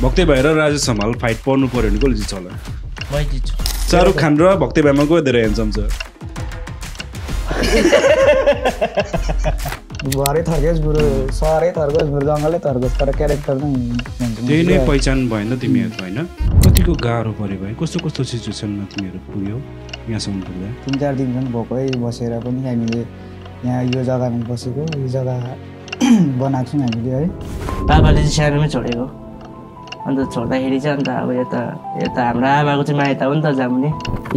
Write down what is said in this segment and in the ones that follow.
भक्ति भाइ र राजेश हमाल फाइट पर्नु पर्यो भने कसले जित्छ होला? मै जित्छु। शाहरुख खान र भक्ति भाइमा को धेरै ह्यान्डसम छ? घरै थर्केस बुढो सहरै थर्कोस् बुढो जङ्गलै थर्कोस् तर क्यारेक्टर नै हुन्छ। त्यही नै पहिचान भएन तिमीहरूको होइन? कतिको गाह्रो पऱ्यो भाइ? कस्तो कस्तो सिचुएसनमा तिमीहरू पुग्यो यहाँसम्म पुग्दा? 3-4 दिनसम्म भोकै बसेर पनि हामीले यहाँ यो जग्गामा बसेको यो जग्गा बनाएको छौँ हामीले है। बाबाले चाहिँ सानोमै छोडेको अन्त छोड्दाखेरि चाहिँ अन्त अब यता हाम्रो आमाको चाहिँ माइत हो नि त जामुने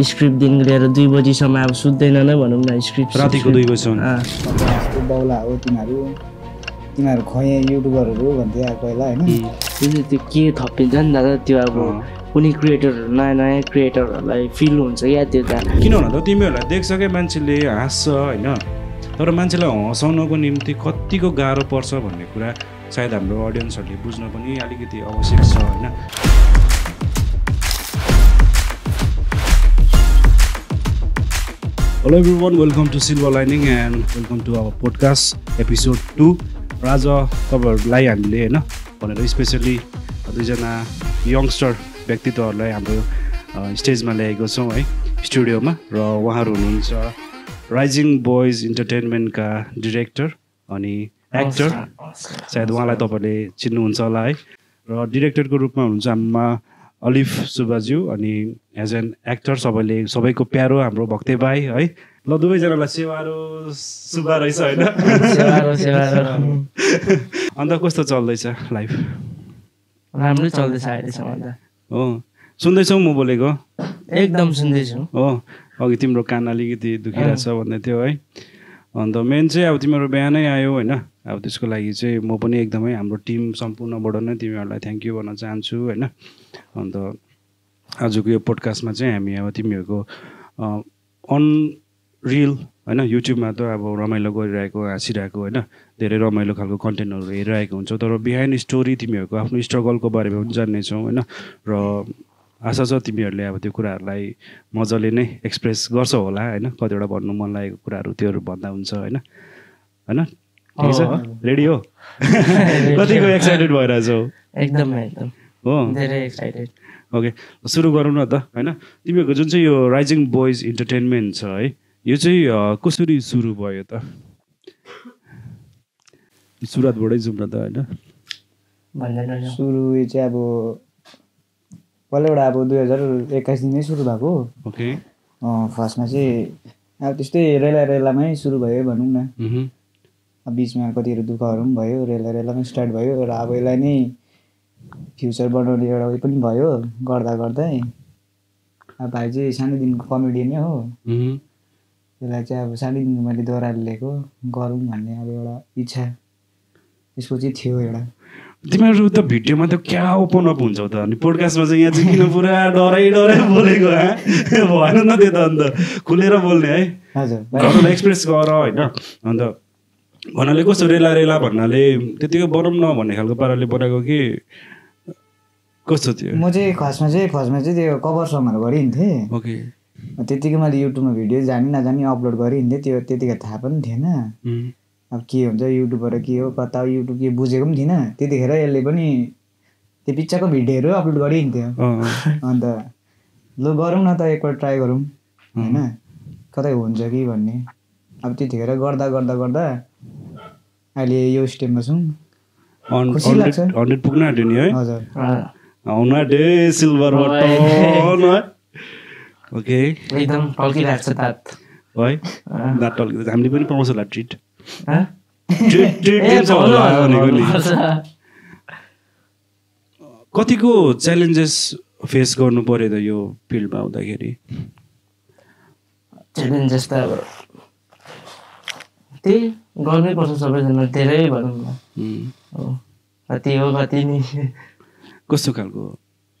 स्क्रिप्टदेखि लिएर 2 बजीसम्म अब सुत्दैन नै भनौँ न स्क्रिप्ट रातिको 2 बजीसम्म बाउला हो तिमीहरू खै युट्युबरहरू भन्दै आएको पहिला होइन। त्यो के थपिन्छ नि दादा त्यो अब कुनै क्रिएटरहरू नयाँ क्रिएटरहरूलाई फिल हुन्छ क्या त्यो त। किन भन त तिमीहरूलाई देख्छ क्या मान्छेले हाँस्छ होइन तर मान्छेलाई हँसाउनको निम्ति कतिको गाह्रो पर्छ भन्ने कुरा सायद हाम्रो अडियन्सहरूले बुझ्न पनि अलिकति आवश्यक छ होइन। Hello everyone, welcome to silver lining and welcome to our podcast episode 2। र आज तपाईँहरूलाई हामीले होइन भनेर स्पेसली 2जना यङ्स्टर व्यक्तित्वहरूलाई हाम्रो स्टेजमा ल्याएको छौँ है स्टुडियोमा। र उहाँहरू हुनुहुन्छ राइजिङ बोइज इन्टरटेनमेन्टका डिरेक्टर अनि एक्टर, सायद उहाँलाई तपाईँले चिन्नुहुन्छ होला है। र डिरेक्टरको रूपमा हुनुहुन्छ हाम्रा अलिफ सुब्बाज्यू अनि एज एन एक्टर सबैको प्यारो हाम्रो भक्ते भाइ है। ल दुवैजनालाई सेवारो सुब्बा रहेछ होइन? अन्त कस्तो चल्दैछ लाइफ? राम्रै चल्दैछ अहिलेसम्म त। हो सुन्दैछौ म बोलेको? एकदम सुन्दैछु। हो अघि तिम्रो कान अलिकति दुखिरहेछ भन्दै थियो है। अन्त मेन चाहिँ अब तिमीहरू बिहानै आयो होइन, अब त्यसको लागि चाहिँ म पनि एकदमै हाम्रो टिम सम्पूर्णबाट नै तिमीहरूलाई थ्याङ्क यू भन्न चाहन्छु होइन। अन्त आजको यो पोडकास्टमा चाहिँ हामी अब तिमीहरूको अनरियल होइन युट्युबमा त अब रमाइलो गरिरहेको हाँसिरहेको होइन धेरै रमाइलो खालको कन्टेन्टहरू हेरिरहेको हुन्छ तर बिहाइन्ड स्टोरी तिमीहरूको आफ्नो स्ट्रगलको बारेमा पनि जान्नेछौँ होइन। र आशा छ तिमीहरूले अब त्यो कुराहरूलाई मजाले नै एक्सप्रेस गर्छौ होला होइन। कतिवटा भन्नु मन लागेको कुराहरू त्योहरू भन्दा हुन्छ होइन होइन? ठिक छ, रेडी हो? कतिको एक्साइटेड भइरहेछौ? एकदम हो धेरै एक्साइटेड। ओके सुरु गरौँ न त होइन। तिमीहरूको जुन चाहिँ यो राइजिङ बोइज इन्टरटेनमेन्ट छ है यो चाहिँ कसरी सुरु भयो त? सुरुवातबाटै जाउँ न त होइन। सुरु चाहिँ अब पहिलाबाट अब 2021 नै सुरु भएको। ओके फर्स्टमा चाहिँ अब त्यस्तै रेलामै सुरु भयो भनौँ न। अब बिचमा कतिहरू दुःखहरू पनि भयो, रेलामै स्टार्ट भयो र अब यसलाई नै फ्युचर बनाउने एउटा उयो पनि भयो गर्दै। अब भाइ चाहिँ सानोदेखिको कमेडियन नै हो, यसलाई चाहिँ अब सानोदेखिको मैले दोहोऱ्याएर लिएको गरौँ भन्ने अब एउटा इच्छा यसको चाहिँ थियो एउटा। तिमीहरू त भिडियोमा त क्या ओपन अप हुन्छौ त अनि पोडकास्टमा चाहिँ यहाँ चाहिँ किन पुरा डराइ बोलेको भएन न त्यो त? अन्त खुलेर बोल्ने है, हजुर एक्सप्रेस गर होइन। अन्त भन्नाले कस्तो रेला भन्नाले त्यतिकै बनाउँ न भन्ने खालको पाराले बनाएको कि कस्तो थियो? म चाहिँ फर्स्टमा चाहिँ त्यो कभर सङहरू गरिहिँड्थेँ। ओके त्यतिकै मैले युट्युबमा भिडियो जानी नजानी अपलोड गरिहिँड्थेँ, त्यो त्यतिखेर थाहा पनि थिएन अब के हुन्छ युट्युबबाट के हो कता युट्युब के बुझेको पनि थिइनँ त्यतिखेर। यसले पनि त्यो पिक्चरको भिडियोहरू अपलोड गरिहिँड्थ्यो। अन्त लु गरौँ न त एकपल्ट ट्राई गरौँ होइन कतै हुन्छ कि भन्ने। अब त्यतिखेर गर्दा अहिले यो स्टेपमा छौँ, खुसी लाग्छ। 100 पुग्न आँट्यो नि है? हजुर आउन आँट्यो सिल्भर बटन। ओके एकदम टल्किरहेको छ दाँत है, दाँत टल्किँदा हामीले पनि पाउँछ होला ट्रिट। कतिको च्यालेन्जेस फेस गर्नु पर्यो त यो फिल्डमा आउँदाखेरि? च्यालेन्जेस त अब त्यही गर्नैपर्छ सबैजना धेरै भनौँ न। कति हो कति नि। कस्तो खालको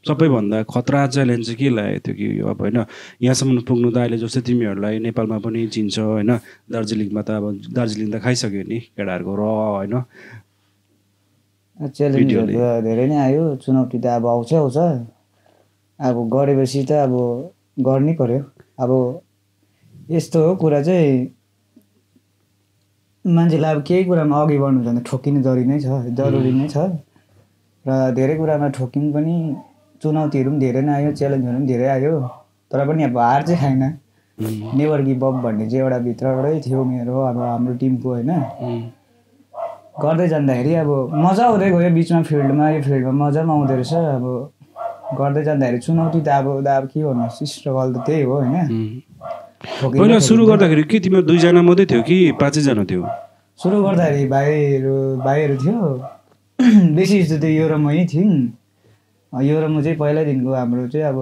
सबैभन्दा खतरा च्यालेन्ज चाहिँ के लागेको थियो कि अब होइन यहाँसम्म पुग्नु त अहिले जस्तै तिमीहरूलाई नेपालमा पनि चिन्छ होइन, दार्जिलिङमा त अब दार्जिलिङ त खाइसक्यो नि केटाहरूको र होइन। च्यालेन्जहरू त धेरै नै आयो, चुनौती त अब आउँछ अब गरेपछि त अब गर्नै पर्यो। अब यस्तो हो कुरा चाहिँ मान्छेलाई अब केही कुरामा अघि बढ्नु भने ठोकिनु जरुरी नै छ। र धेरै कुरामा ठोक्यौँ पनि, चुनौतीहरू पनि धेरै नै आयो, च्यालेन्जहरू पनि धेरै आयो, तर पनि अब हार चाहिँ खाएन। नेभर गिभ अप भन्ने चाहिँ एउटा भित्रबाटै थियो मेरो, अब हाम्रो टिमको होइन। गर्दै जाँदाखेरि अब मजा आउँदै गयो बिचमा फिल्डमा, यो फिल्डमा मजा पनि आउँदो रहेछ। अब गर्दै जाँदाखेरि चुनौती त अब के भन्नु, स्ट्रगल त त्यही हो होइन। पहिला सुरु गर्दाखेरि के तिम्रो 2 जना मात्रै थियो कि 5 जना थियो? सुरु गर्दाखेरि भाइहरू थियो बेसी जस्तो त्यो यो र मै थियौँ। यो र म चाहिँ पहिल्यैदेखिको हाम्रो चाहिँ अब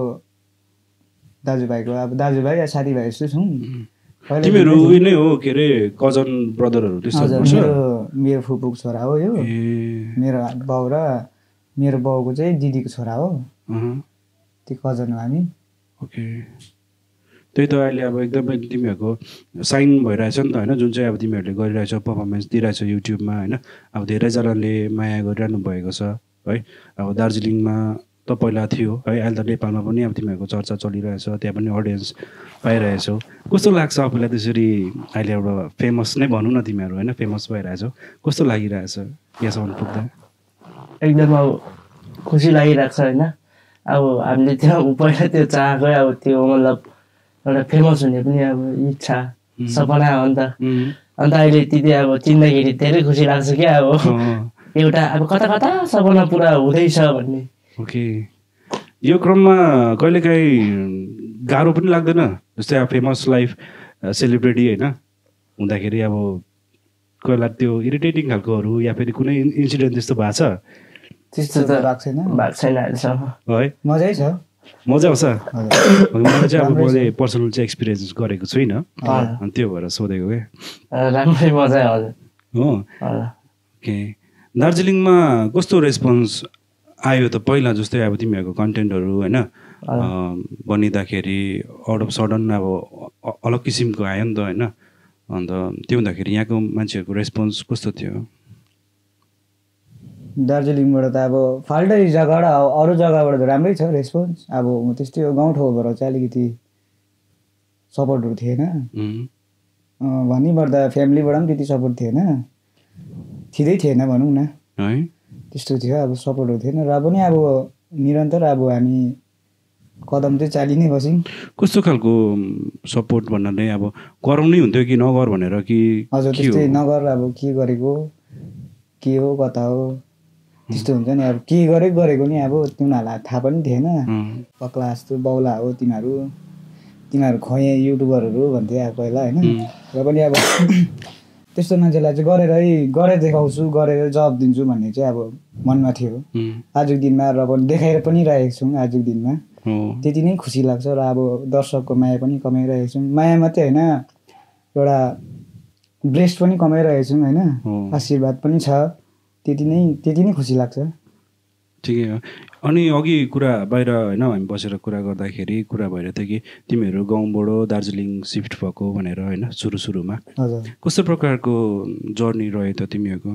दाजुभाइको अब दाजुभाइ या साथीभाइ जस्तो छौँ। तिमीहरू उयो नै हो के अरे कजन ब्रदरहरू त्यस्तो? मेरो फुपूको छोरा हो यो, मेरो बाउ र मेरो बाउको चाहिँ दिदीको छोरा हो, त्यो कजन हो हामी। ओके, त्यही त अहिले अब एकदमै तिमीहरूको साइन भइरहेछ नि त होइन, जुन चाहिँ अब तिमीहरूले गरिरहेछ, पर्फर्मेन्स दिइरहेछ युट्युबमा होइन। अब धेरैजनाले माया गरिरहनु भएको छ है। अब दार्जिलिङमा त पहिला थियो है, अहिले त नेपालमा पनि अब तिमीहरूको चर्चा चलिरहेछ, त्यहाँ पनि अडियन्स पाइरहेछौ। कस्तो लाग्छ आफूलाई त्यसरी अहिले एउटा फेमस नै भनौँ न तिमीहरू होइन, फेमस भइरहेछौ, कस्तो लागिरहेछ यहाँसम्म पुग्दा? एकदम अब खुसी लागिरहेको छ होइन। अब हामीले त्यो पहिला त्यो चाहेको अब त्यो मतलब एउटा फेमस हुने पनि अब इच्छा सपना हो नि त। अन्त अहिले त्यति अब चिन्दाखेरि धेरै खुसी लाग्छ क्या, अब एउटा अब कता कता सपना पुरा हुँदैछ भन्ने। ओके, यो क्रममा कहिलेकाहीँ गाह्रो पनि लाग्दैन? जस्तै अब फेमस लाइफ सेलिब्रिटी होइन हुँदाखेरि अब कोही बेला त्यो इरिटेटिङ खालकोहरू या फेरि कुनै इन्सिडेन्ट त्यस्तो भएको छ? त्यस्तो त भएको छैन अहिलेसम्म है, मजै छ, मजा आउँछ। मलाई चाहिँ अब मैले पर्सनल चाहिँ एक्सपिरियन्स गरेको छुइनँ, अनि त्यो भएर सोधेको क्या। राम्रै मजा आउँछ हो। ओके, दार्जिलिङमा कस्तो रेस्पोन्स आयो त पहिला? जस्तै अब तिमीहरूको कन्टेन्टहरू होइन बनिँदाखेरि आउट अफ सडन अब अलग किसिमको आयो नि त होइन। अन्त त्यो हुँदाखेरि यहाँको मान्छेहरूको रेस्पोन्स कस्तो थियो? दार्जिलिङबाट त अब फाल्टै जग्गाबाट अरू जग्गाबाट त राम्रै छ रेस्पोन्स। अब त्यस्तै हो, गाउँठाउँबाट चाहिँ अलिकति सपोर्टहरू थिएन भन्नुपर्दा, फ्यामिलीबाट पनि त्यति सपोर्ट थिएन, थिएन भनौँ न है, त्यस्तो थियो। अब सपोर्टहरू थिएन र पनि अब निरन्तर अब हामी कदम चाहिँ चालि नै बस्यौँ। कस्तो खालको सपोर्ट भन्नाले अब गराउनै हुन्थ्यो कि नगर भनेर कि? हजुर, त्यस्तै नगर, अब के गरेको के हो कता हो त्यस्तो हुन्छ नि। अब के गरेको नि अब तिनीहरूलाई थाहा पनि थिएन, पक्ला जस्तो बाउला हो तिनीहरू खै युट्युबरहरू भन्थे अब पहिला होइन। र पनि अब त्यस्तो मान्छेलाई चाहिँ गरेर देखाउँछु, गरेर जवाब दिन्छु भन्ने चाहिँ अब मनमा थियो आजको दिनमा। र पनि देखाएर पनि रहेको छौँ आजको दिनमा, त्यति नै खुसी लाग्छ। र अब दर्शकको माया पनि कमाइरहेको छौँ, माया मात्रै होइन एउटा ब्लेस्ड पनि कमाइरहेको छौँ होइन, आशीर्वाद पनि छ, त्यति नै खुसी लाग्छ। ठिकै हो। अनि अघि कुरा बाहिर होइन हामी बसेर कुरा गर्दाखेरि कुरा भइरहेको थियो कि तिमीहरू गाउँबाट दार्जिलिङ सिफ्ट भएको भनेर होइन सुरुमा। कस्तो प्रकारको जर्नी रह्यो त तिमीहरूको?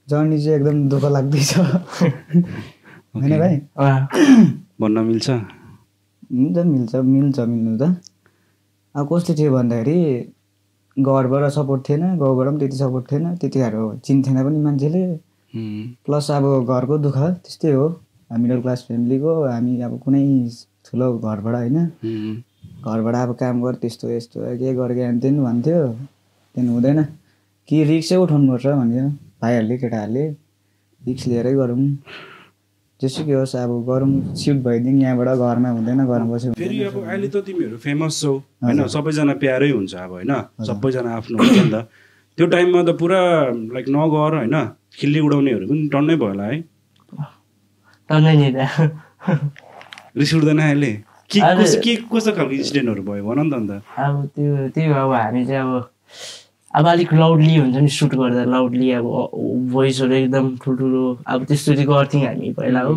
जर्नी चाहिँ एकदम दुःख लाग्दैछ होइन भाइ, भन्न मिल्छ? मिल्छ मिल्नु त। अब कस्तो थियो भन्दाखेरि घरबाट सपोर्ट थिएन, गाउँबाट पनि त्यति सपोर्ट थिएन, त्यतिखेर चिन्थेन पनि मान्छेले। प्लस अब घरको दुःख त्यस्तै हो, हामी मिडल क्लास फ्यामिलीको, हामी अब कुनै ठुलो घरबाट होइन, घरबाट अब काम गर त्यस्तो यस्तो के गरेको त्यहाँदेखि भन्थ्यो, त्यहाँदेखि हुँदैन कि रिक्सै उठाउनुपर्छ भन्थ्यो भाइहरूले, केटाहरूले रिक्स लिएरै गरौँ, जेसुकै होस् अब गरौँ, सिफ्ट भइदिउँ यहाँबाट, घरमा हुँदैन, घरमा बस्यो। फेरि अब अहिले त तिमीहरू फेमस छौ होइन, सबैजना प्यारै हुन्छ अब होइन, सबैजना आफ्नो हुन्छ नि त। त्यो टाइममा त पुरा लाइक नगर होइन, खिल्ली उडाउनेहरू पनि टन्नै भयो होला है? टन्नै नि त। रिस उठ्दैन अहिले? के कस्तो खालको इन्सिडेन्टहरू भयो भन नि त अन्त। अब त्यो अब हामी चाहिँ अब अलिक लाउडली हुन्छ नि सुट गर्दा, लाउडली अब भोइसहरू एकदम ठुल्ठुलो अब त्यस्तोले गर्थ्यौँ हामी पहिला हो।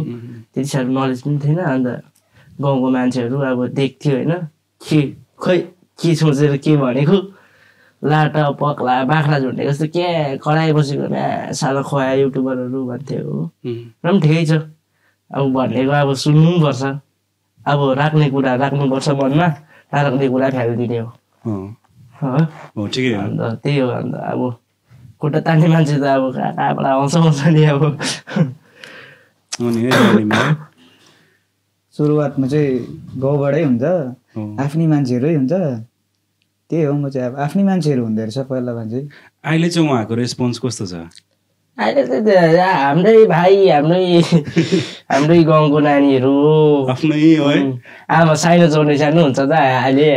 त्यति साह्रो नलेज पनि थिएन, अन्त गाउँको मान्छेहरू अब देख्थ्यो होइन, के सोचेर के भनेको, लाटा पक्ला बाख्रा झुन्डे जस्तो के कराए बसेको सानो खुवाए युट्युबरहरू भन्थ्यो हो। र पनि ठिकै छ, अब भनेको अब सुन्नु पनि पर्छ, अब राख्ने कुरा राख्नुपर्छ मनमा, नराख्ने कुरा फ्यालिदिने हो। ठिकै हो। अन्त त्यही हो। अन्त अब खुट्टा तान्ने मान्छे त अब कहाँबाट आउँछ नि अब अनि जर्नीमा सुरुवातमा चाहिँ गाउँबाटै हुन्छ आफ्नै मान्छेहरू हुन्छ त्यही हो म चाहिँ अब आफ्नै मान्छेहरू हुँदो रहेछ पहिलामा चाहिँ अहिले चाहिँ उहाँको रेस्पोन्स कस्तो छ अहिले चाहिँ हाम्रै भाइ हाम्रै गाउँको नानीहरू आफ्नै है आमा साइनो जोड्ने सानो हुन्छ त अहिले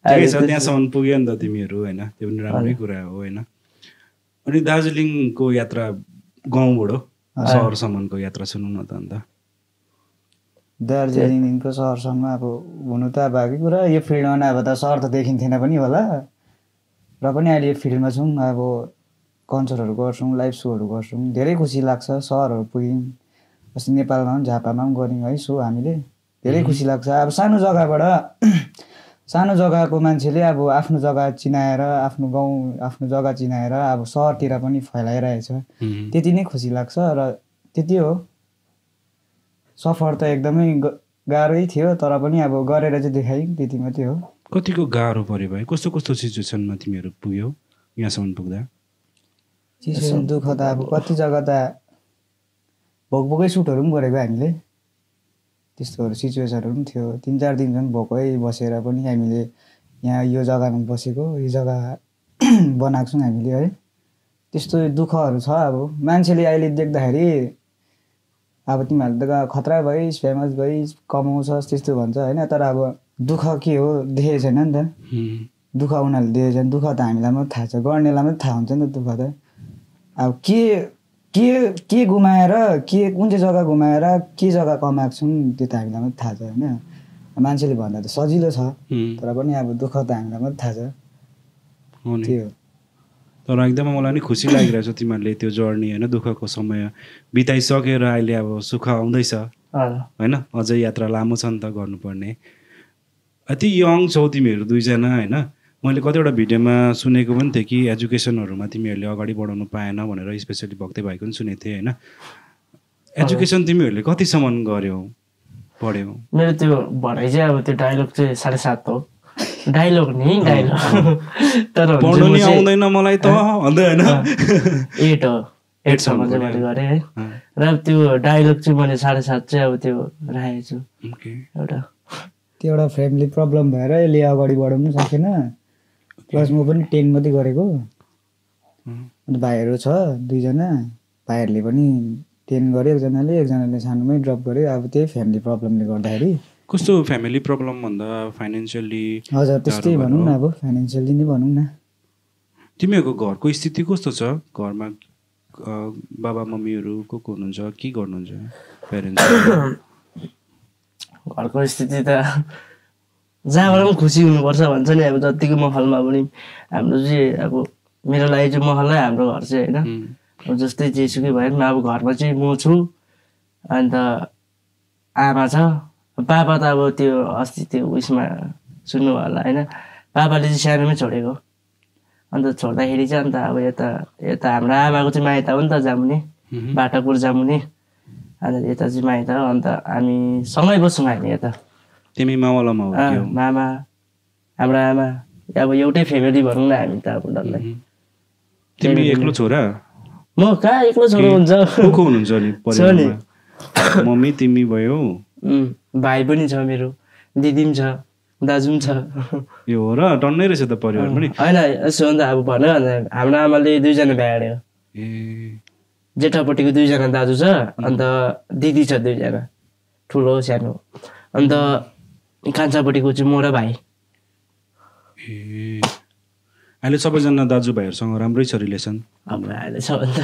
ठिकै छ त्यहाँसम्म पुग्यो नि त तिमीहरू होइन त्यो पनि राम्रै कुरा हो होइन अनि दार्जिलिङको यात्रा गाउँबाट सहरसम्मको यात्रा सुनौँ न त अन्त दार्जिलिङदेखिको सहरसम्म अब हुनु त अब बाँकी कुरा यो फिल्डमा अब त सहर त देखिन्थेन पनि होला र पनि अहिले यो फिल्डमा छौँ अब कन्सर्टहरू गर्छौँ लाइभ सोहरू गर्छौँ धेरै खुसी लाग्छ सहरहरू पुग्यौँ अस्ति नेपालमा पनि झापामा पनि गऱ्यौँ है सो हामीले धेरै खुसी लाग्छ अब सानो जग्गाको मान्छेले अब आफ्नो जग्गा चिनाएर आफ्नो गाउँ आफ्नो जग्गा चिनाएर अब सहरतिर पनि फैलाइरहेछ त्यति नै खुसी लाग्छ र त्यति हो सफर त एकदमै गाह्रै थियो तर पनि अब गरेर चाहिँ देखायौँ त्यति मात्रै हो कतिको गाह्रो पऱ्यो भाइ कस्तो कस्तो सिचुएसनमा तिमीहरू पुग्यौ यहाँसम्म पुग्दा सिचुएसन दुःख त अब कति जग्गा त भोकभोकै सुटहरू पनि गरेको हामीले त्यस्तोहरू सिचुएसनहरू पनि थियो 3-4 दिनसम्म भोकै बसेर पनि हामीले यहाँ यो जग्गामा बसेको यो जग्गा बनाएको छौँ हामीले है त्यस्तो दुःखहरू छ अब मान्छेले अहिले देख्दाखेरि अब तिमीहरूले त खतरा भइस् फेमस भइस् कमाउँछस् त्यस्तो भन्छ होइन तर अब दुःख के हो देखेको छैन नि त दुःख उनीहरूले देखेको छैन दुःख त हामीलाई मात्रै थाहा छ गर्नेलाई मात्रै थाहा हुन्छ नि त दुःख त अब के गुमाएर कुन चाहिँ जग्गा गुमाएर के जग्गा कमाएको छौँ त्यो त हामीलाई मात्रै थाहा छ होइन मान्छेले भन्दा त सजिलो छ तर पनि अब दुःख त हामीलाई मात्रै थाहा छ त्यो हो तर एकदमै मलाई नि खुसी लागिरहेछ तिमीहरूले त्यो जर्नी होइन दुःखको समय बिताइसकेर अहिले अब सुख आउँदैछ होइन अझै यात्रा लामो छ नि त गर्नुपर्ने अति यङ छौ तिमीहरू दुईजना होइन मैले कतिवटा भिडियोमा सुनेको पनि थिएँ कि एजुकेसनहरूमा तिमीहरूले अगाडि बढाउनु पाएन भनेर स्पेसली भक्तै भाइको पनि सुनेको थिएँ होइन एजुकेसन तिमीहरूले कतिसम्म गऱ्यौ पढ्यौ मेरो त्यो भनाइ चाहिँ अब त्यो डायलग चाहिँ 7.5 हो डायलग नि डायलग तर पढ्नु नि आउँदैन मलाई त भन्दै होइन 8 हो 8 सम्म चाहिँ मैले गरेँ है र त्यो डायलग चाहिँ मैले 7.5 चाहिँ अब त्यो राखेको छु एउटा त्यो एउटा फ्यामिली प्रब्लम भएर यसले अगाडि बढाउनु सकेन प्लस म पनि 10 मात्रै गरेको अन्त भाइहरू छ 2 जना भाइहरूले पनि 10 गर्यो एकजनाले सानोमै ड्रप गर्यो अब त्यही फ्यामिली प्रब्लमले गर्दाखेरि कस्तो फ्यामिली प्रब्लम भन्दा फाइनेन्सियली हजुर त्यस्तै भनौँ न अब फाइनेन्सियली नै भनौँ न तिमीहरूको घरको स्थिति कस्तो छ घरमा बाबा मम्मीहरू को हुनुहुन्छ के गर्नुहुन्छ प्यारेन्ट्स घरको स्थिति त जहाँबाट पनि खुसी हुनुपर्छ भन्छ नि अब जतिको महलमा पनि हाम्रो चाहिँ अब मेरो लागि चाहिँ महलै हाम्रो घर चाहिँ होइन अब जस्तै जेसुकै भयो नि अब घरमा चाहिँ म छु अन्त आमा छ पापा त अब त्यो अस्ति त्यो उयसमा सुन्नु होला होइन पापाले चाहिँ सानोमै छोडेको अन्त छोड्दाखेरि चाहिँ अन्त अब यता हाम्रो आमाको चाहिँ माइत हो नि त जामुने बाटापुर जामुने अन्त यता चाहिँ माइत हो अन्त हामी सँगै बस्छौँ हामी यता तिमी मावलामा हो मामा हाम्रो आमा अब एउटै फ्यामिली भनौँ न हामी त अब डल्लै तिमी एक्लो छोरा म कहाँ एक्लो छोरा हुन्छ को हुनुहुन्छ नि परिवारमा मम्मी तिमी भयो भाइ पनि छ मेरो दिदी पनि छ दाजु पनि छ यो हो र टन्नै रहेछ त परिवार पनि होइन यसो अन्त अब भन्यो भने हाम्रो आमाले 2 जना बिहाड्यो जेठापट्टिको 2 जना दाजु छ अन्त दिदी छ 2 जना ठुलो सानो अन्त कान्छापट्टिको चाहिँ म र भाइ अहिले सबैजना दाजुभाइहरूसँग राम्रै छ रिलेसन हाम्रो अहिले छ अन्त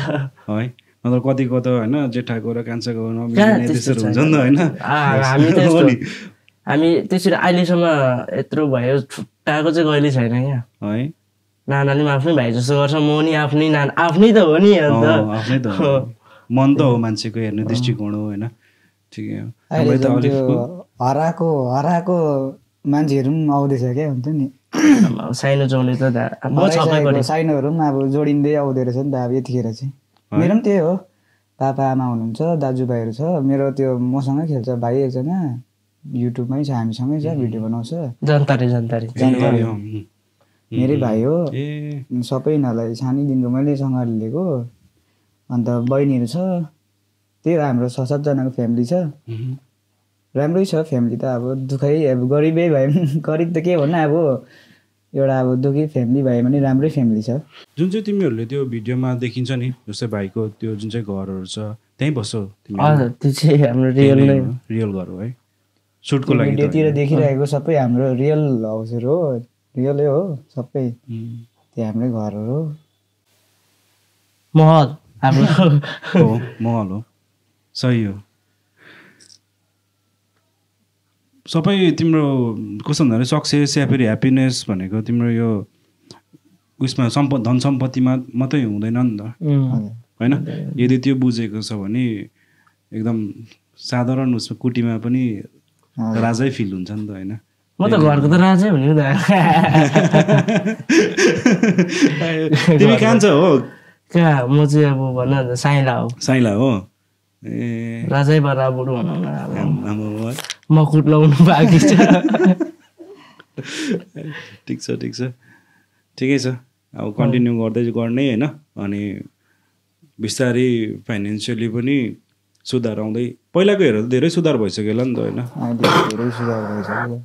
है मतलब कतिको त होइन जेठाको र कान्छाको नमिल्ने त्यसरी हुन्छ नि त होइन हामी त्यसरी अहिलेसम्म यत्रो भयो छुट्टाएको चाहिँ कहिले छैन क्या है नानाले पनि आफ्नै भाइ जस्तो गर्छ म नि आफ्नै नाना आफ्नै त हो नि अन्त आफ्नै त मन त हो मान्छेको हेर्ने दृष्टिकोण हो होइन ठिकै हो हराएको मान्छेहरू पनि आउँदैछ क्या हुन्छ नि साइनो जोड्ने त साइनोहरू पनि अब जोडिँदै आउँदो रहेछ नि त अब यतिखेर चाहिँ मेरो पनि त्यही हो पापा आमा हुनुहुन्छ दाजुभाइहरू छ मेरो त्यो मसँगै खेल्छ भाइ एकजना युट्युबमै छ हामीसँगै छ भिडियो बनाउँछ जनतारी मेरै भाइ हो सबै यिनीहरूलाई सानैदेखिको मैले सँगले लिएको अन्त बहिनीहरू छ, त्यही हाम्रो 6-7 जनाको फ्यामिली छ। राम्रै छ फ्यामिली त, अब दुःखै अब गरिबै भए पनि गरिब त के भन्नु, अब एउटा अब दुःखी फ्यामिली भए पनि राम्रै फ्यामिली छ। जुन चाहिँ तिमीहरूले त्यो भिडियोमा देखिन्छ नि, जस्तै भाइको त्यो जुन चाहिँ घरहरू छ त्यहीँ बस्छौ तिमी? हजुर, त्यो चाहिँ हाम्रो रियल घर हो है, सुटको लागि? भिडियोतिर देखिरहेको सबै हाम्रो रियल हाउसहरू हो, रियलै हो सबै, त्यो हाम्रै घरहरू हो। महल हाम्रो हो, महल हो, सही हो। सबै तिम्रो कस्तो भन्दाखेरि सक्सेस या फेरि ह्याप्पिनेस भनेको तिम्रो यो उयसमा धन सम्पत्तिमा मात्रै हुँदैन नि त होइन? यदि त्यो बुझेको छ भने एकदम साधारण उसमा कुटीमा पनि राजै फिल हुन्छ नि त होइन? म त घरको त राजै हुने त। तिमी कान्छ हो? कहाँ, म चाहिँ अब भन न साइला हो। साइला हो? ए राजै बराबर भनौँ न, अब मकुट लाउनु बाँकी छ। ठिक छ, ठिक छ, ठिकै छ। अब कन्टिन्यू गर्दै गर्ने होइन, अनि बिस्तारै फाइनेन्सियली पनि सुधार आउँदै, पहिलाको हेरेर धेरै सुधार भइसक्यो होला नि त होइन? धेरै सुधार भइसक्यो।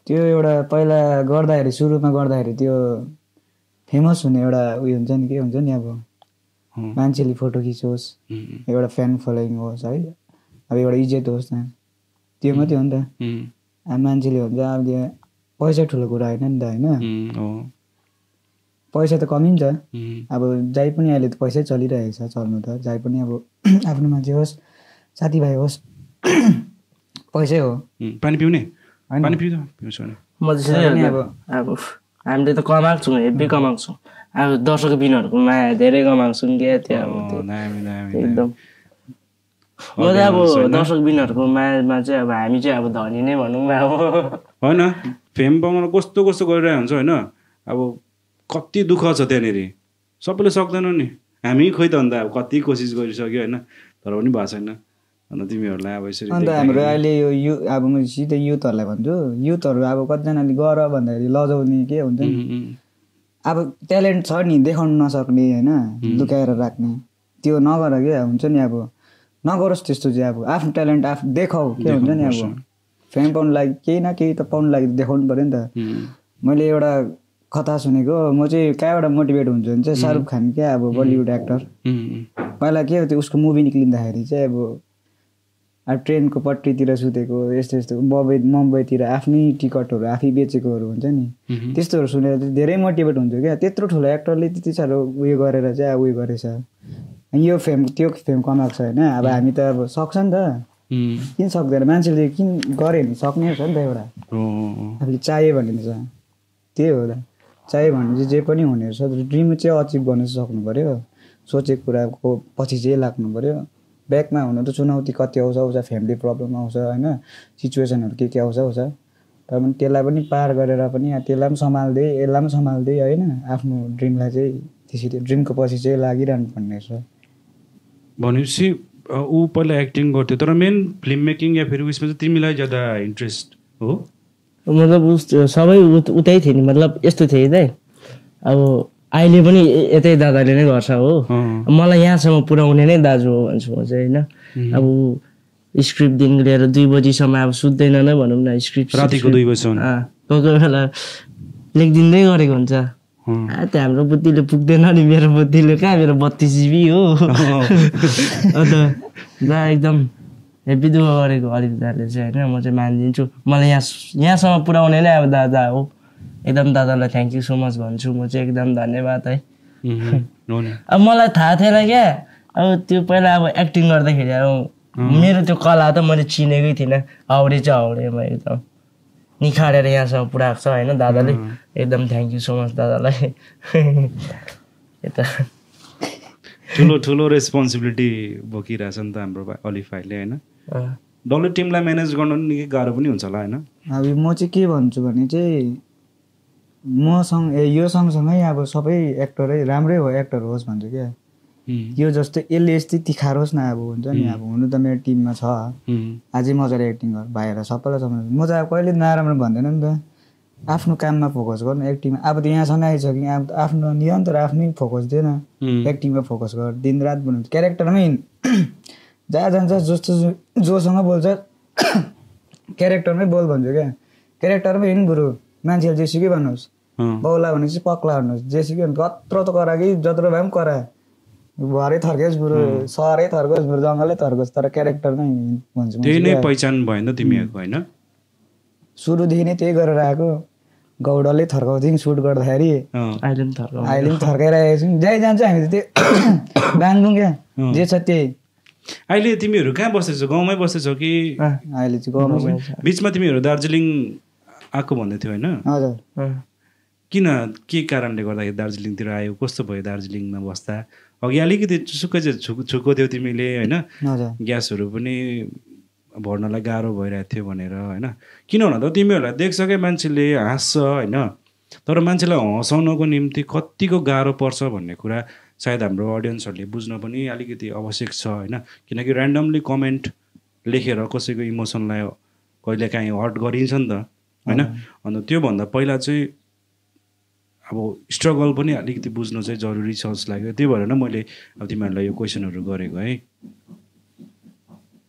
त्यो एउटा पहिला गर्दाखेरि, सुरुमा गर्दाखेरि त्यो फेमस हुने एउटा उयो हुन्छ नि, के हुन्छ नि, अब मान्छेले फोटो खिचोस्, एउटा फ्यान फलोइङ होस् है, अब एउटा इज्जत होस् न, त्यो मात्रै हो नि त। अब मान्छेले भन्छ अब पैसा ठुलो कुरा होइन नि त होइन? पैसा त कमिन्छ, अब जहीँ पनि अहिले त पैसै चलिरहेको छ, चल्नु त जहीँ पनि, अब आफ्नो मान्छे होस्, साथीभाइ होस्, पैसै हो। पानी पिउने? पानी पिउँछ नि म त्यसरी अब हामीले त कमाएको छौँ, हेभी कमाएको छौँ। अब दर्शक बिनहरूको माया धेरै कमाएको छौँ क्या, त्यो अब एकदम। म चाहिँ अब दर्शक बिनहरूको मायामा चाहिँ अब हामी चाहिँ अब धनी नै भनौँ न अब होइन? फेम पाउन कस्तो कस्तो गरिरहेको हुन्छ होइन? अब कति दुःख छ त्यहाँनिर, सबैले सक्दैन नि। हामी खोइ त अन्त अब कति कोसिस गरिसक्यो होइन, तर पनि भएको छैन। अन्त तिमीहरूलाई अब यसरी अन्त हाम्रो अहिले यो अब म सिधै युथहरूलाई भन्छु, युथहरू अब कतिजनाले गर भन्दाखेरि लजाउने के हुन्छ नि, अब ट्यालेन्ट छ नि देखाउनु नसक्ने होइन, लुकाएर राख्ने, त्यो नगर क्या, हुन्छ नि अब नगरोस् त्यस्तो चाहिँ। अब आफ्नो ट्यालेन्ट आफू देखाऊ, के हुन्छ नि, अब फेम पाउनु लागि केही न केही त पाउनु लागि देखाउनु पऱ्यो नि त। मैले एउटा कथा सुनेको, म चाहिँ कहाँबाट मोटिभेट हुन्छु भने चाहिँ शाहरुख खान क्या, अब बलिउड एक्टर, पहिला के हो त्यो उसको मुभी निक्लिँदाखेरि चाहिँ अब ट्रेनको पट्टीतिर सुतेको, यस्तो यस्तो मुम्बईतिर आफ्नै टिकटहरू आफै बेचेकोहरू हुन्छ नि, त्यस्तोहरू सुनेर चाहिँ धेरै मोटिभेट हुन्छु क्या। त्यत्रो ठुलो एक्टरले त्यति साह्रो उयो गरेर चाहिँ उयो गरेछ, यो फेम त्यो फेम कमाएको छ होइन। अब हामी त अब सक्छ नि त, किन सक्दैन, मान्छेले किन गऱ्यो भने सक्ने छ नि त, एउटा आफूले चाहियो भने छ, त्यही हो त। चाहियो भने चाहिँ जे पनि हुने रहेछ, ड्रिम चाहिँ अचिभ गर्नु सक्नु पऱ्यो, सोचेको कुराको पछि चाहिँ लाग्नु पऱ्यो। ब्याकमा हुनु त चुनौती कति आउँछ, फ्यामिली प्रब्लम आउँछ होइन, सिचुएसनहरू के आउँछ, तर पनि त्यसलाई पनि पार गरेर पनि त्यसलाई पनि सम्हाल्दै यसलाई पनि सम्हाल्दै होइन, आफ्नो ड्रिमलाई चाहिँ त्यसरी ड्रिमको पछि चाहिँ लागिरहनु पर्ने रहेछ। भनेपछि ऊ पहिला एक्टिङ गर्थ्यो, तर मेन फिल्म मेकिङ या फेरि उयसमा चाहिँ तिमीलाई ज्यादा इन्ट्रेस्ट हो? मतलब सबै उतै थियो नि, मतलब यस्तो थियो त, अब अहिले पनि यतै दादाले नै गर्छ हो, मलाई यहाँसम्म पुर्याउने नै दाजु हो भन्छु म चाहिँ होइन। अब स्क्रिप्टदेखि लिएर 2 बजीसम्म अब सुत्दैन नै भनौँ न, स्क्रिप्ट रातिको 2 बजीसम्म कोही कोही बेला लेखिदिँदै गरेको हुन्छ। त्यो हाम्रो बुद्धिले पुग्दैन नि, मेरो बुद्धिले कहाँ, मेरो 32 GB हो। अन्त दा एकदम हेभी दुःख गरेको अलिक दादाले चाहिँ होइन, म चाहिँ मानिदिन्छु, मलाई यहाँसम्म पुर्याउने नै अब दादा हो। एकदम दादालाई थ्याङ्क यू सो मच भन्छु म चाहिँ, एकदम धन्यवाद है। अब मलाई थाहा थिएन क्या, अब त्यो पहिला अब एक्टिङ गर्दाखेरि अब मेरो त्यो कला त मैले चिनेकै थिइनँ, हाउडे चाहिँ हाउडे म एकदम निखारेर यहाँसम्म पुऱ्याएको छ होइन दादाले, एकदम थ्याङ्क यू सो मच दादालाई। यता ठुलो ठुलो रेस्पोन्सिबिलिटी बोकिरहेछ नि त हाम्रो अलिफ भाइले होइन? डल्लै टिमलाई म्यानेज गर्नु निकै गाह्रो पनि हुन्छ होला होइन? अब म चाहिँ के भन्छु भने चाहिँ यो सँगसँगै अब सबै एक्टरै राम्रै हो, एक्टर होस् भन्छु क्या। यो जस्तो यसले यस्तै तिखारोस् न, अब हुन्छ नि, अब हुनु त मेरो टिममा छ, अझै मजाले एक्टिङ गर भाइहरूलाई सबैलाई सम्झाउँछु। म चाहिँ अब कहिले नराम्रो भन्दैन नि त, आफ्नो काममा फोकस गर्नु एक्टिङमा। अब त यहाँसम्म आइसक्यो, अब आफ्नो निरन्तर आफ्नै फोकस दिएन, एक्टिङमा फोकस गर, दिनरात बनाउँछ क्यारेक्टरमै जहाँ जान्छ, जस्तो जोसँग बोल्छ क्यारेक्टरमै बोल भन्छु क्या, क्यारेक्टरमै हिँड्नु बरु। मान्छेले जेसुकै भन्नुहोस्, बाउला भनेपछि पक्ला भन्नुहोस्, जेसुकै कत्रो त करा कि जत्रो भए पनि करा, घरै थर्कोस् बरु, सहरै थर्कोस् बरु, जङ्गलै थर्कोस्, तर क्यारेक्टरमै भन्छु। त्यही नै पहिचान भएन तिमीहरूको होइन? सुरुदेखि नै त्यही गरेर आएको, गौडले थर्काउँथ्यौँ सुट गर्दाखेरि, अहिले पनि थर्काइरहेको छौँ। जहीँ जान्छ हामी त त्यो बाङ्गौँ क्या, जे छ त्यही। अहिले तिमीहरू कहाँ बस्दैछौ? गाउँमै बस्दैछौ कि? अहिले चाहिँ गाउँमा। बिचमा तिमीहरू दार्जिलिङ आएको भन्दै थियो होइन? हजुर। किन, के कारणले गर्दाखेरि दार्जिलिङतिर आयो? कस्तो भयो दार्जिलिङमा बस्दा? अघि अलिकति सुक्कै छुको थियौ तिमीले होइन? ग्यासहरू पनि भर्नलाई गाह्रो भइरहेको थियो भनेर होइन? किन भन त तिमीहरूलाई देख्छ क्या मान्छेले हाँस्छ होइन, तर मान्छेलाई हँसाउनको निम्ति कतिको गाह्रो पर्छ भन्ने कुरा सायद हाम्रो अडियन्सहरूले बुझ्न पनि अलिकति आवश्यक छ होइन? किनकि ऱ्यान्डमली कमेन्ट लेखेर कसैको इमोसनलाई कहिलेकाहीँ हर्ट गरिन्छ नि त होइन? अन्त त्योभन्दा पहिला चाहिँ अब स्ट्रगल पनि अलिकति बुझ्नु चाहिँ जरुरी छ जस्तो लाग्यो। त्यही भएर नै मैले अब तिमीहरूलाई यो क्वेसनहरू गरेको है।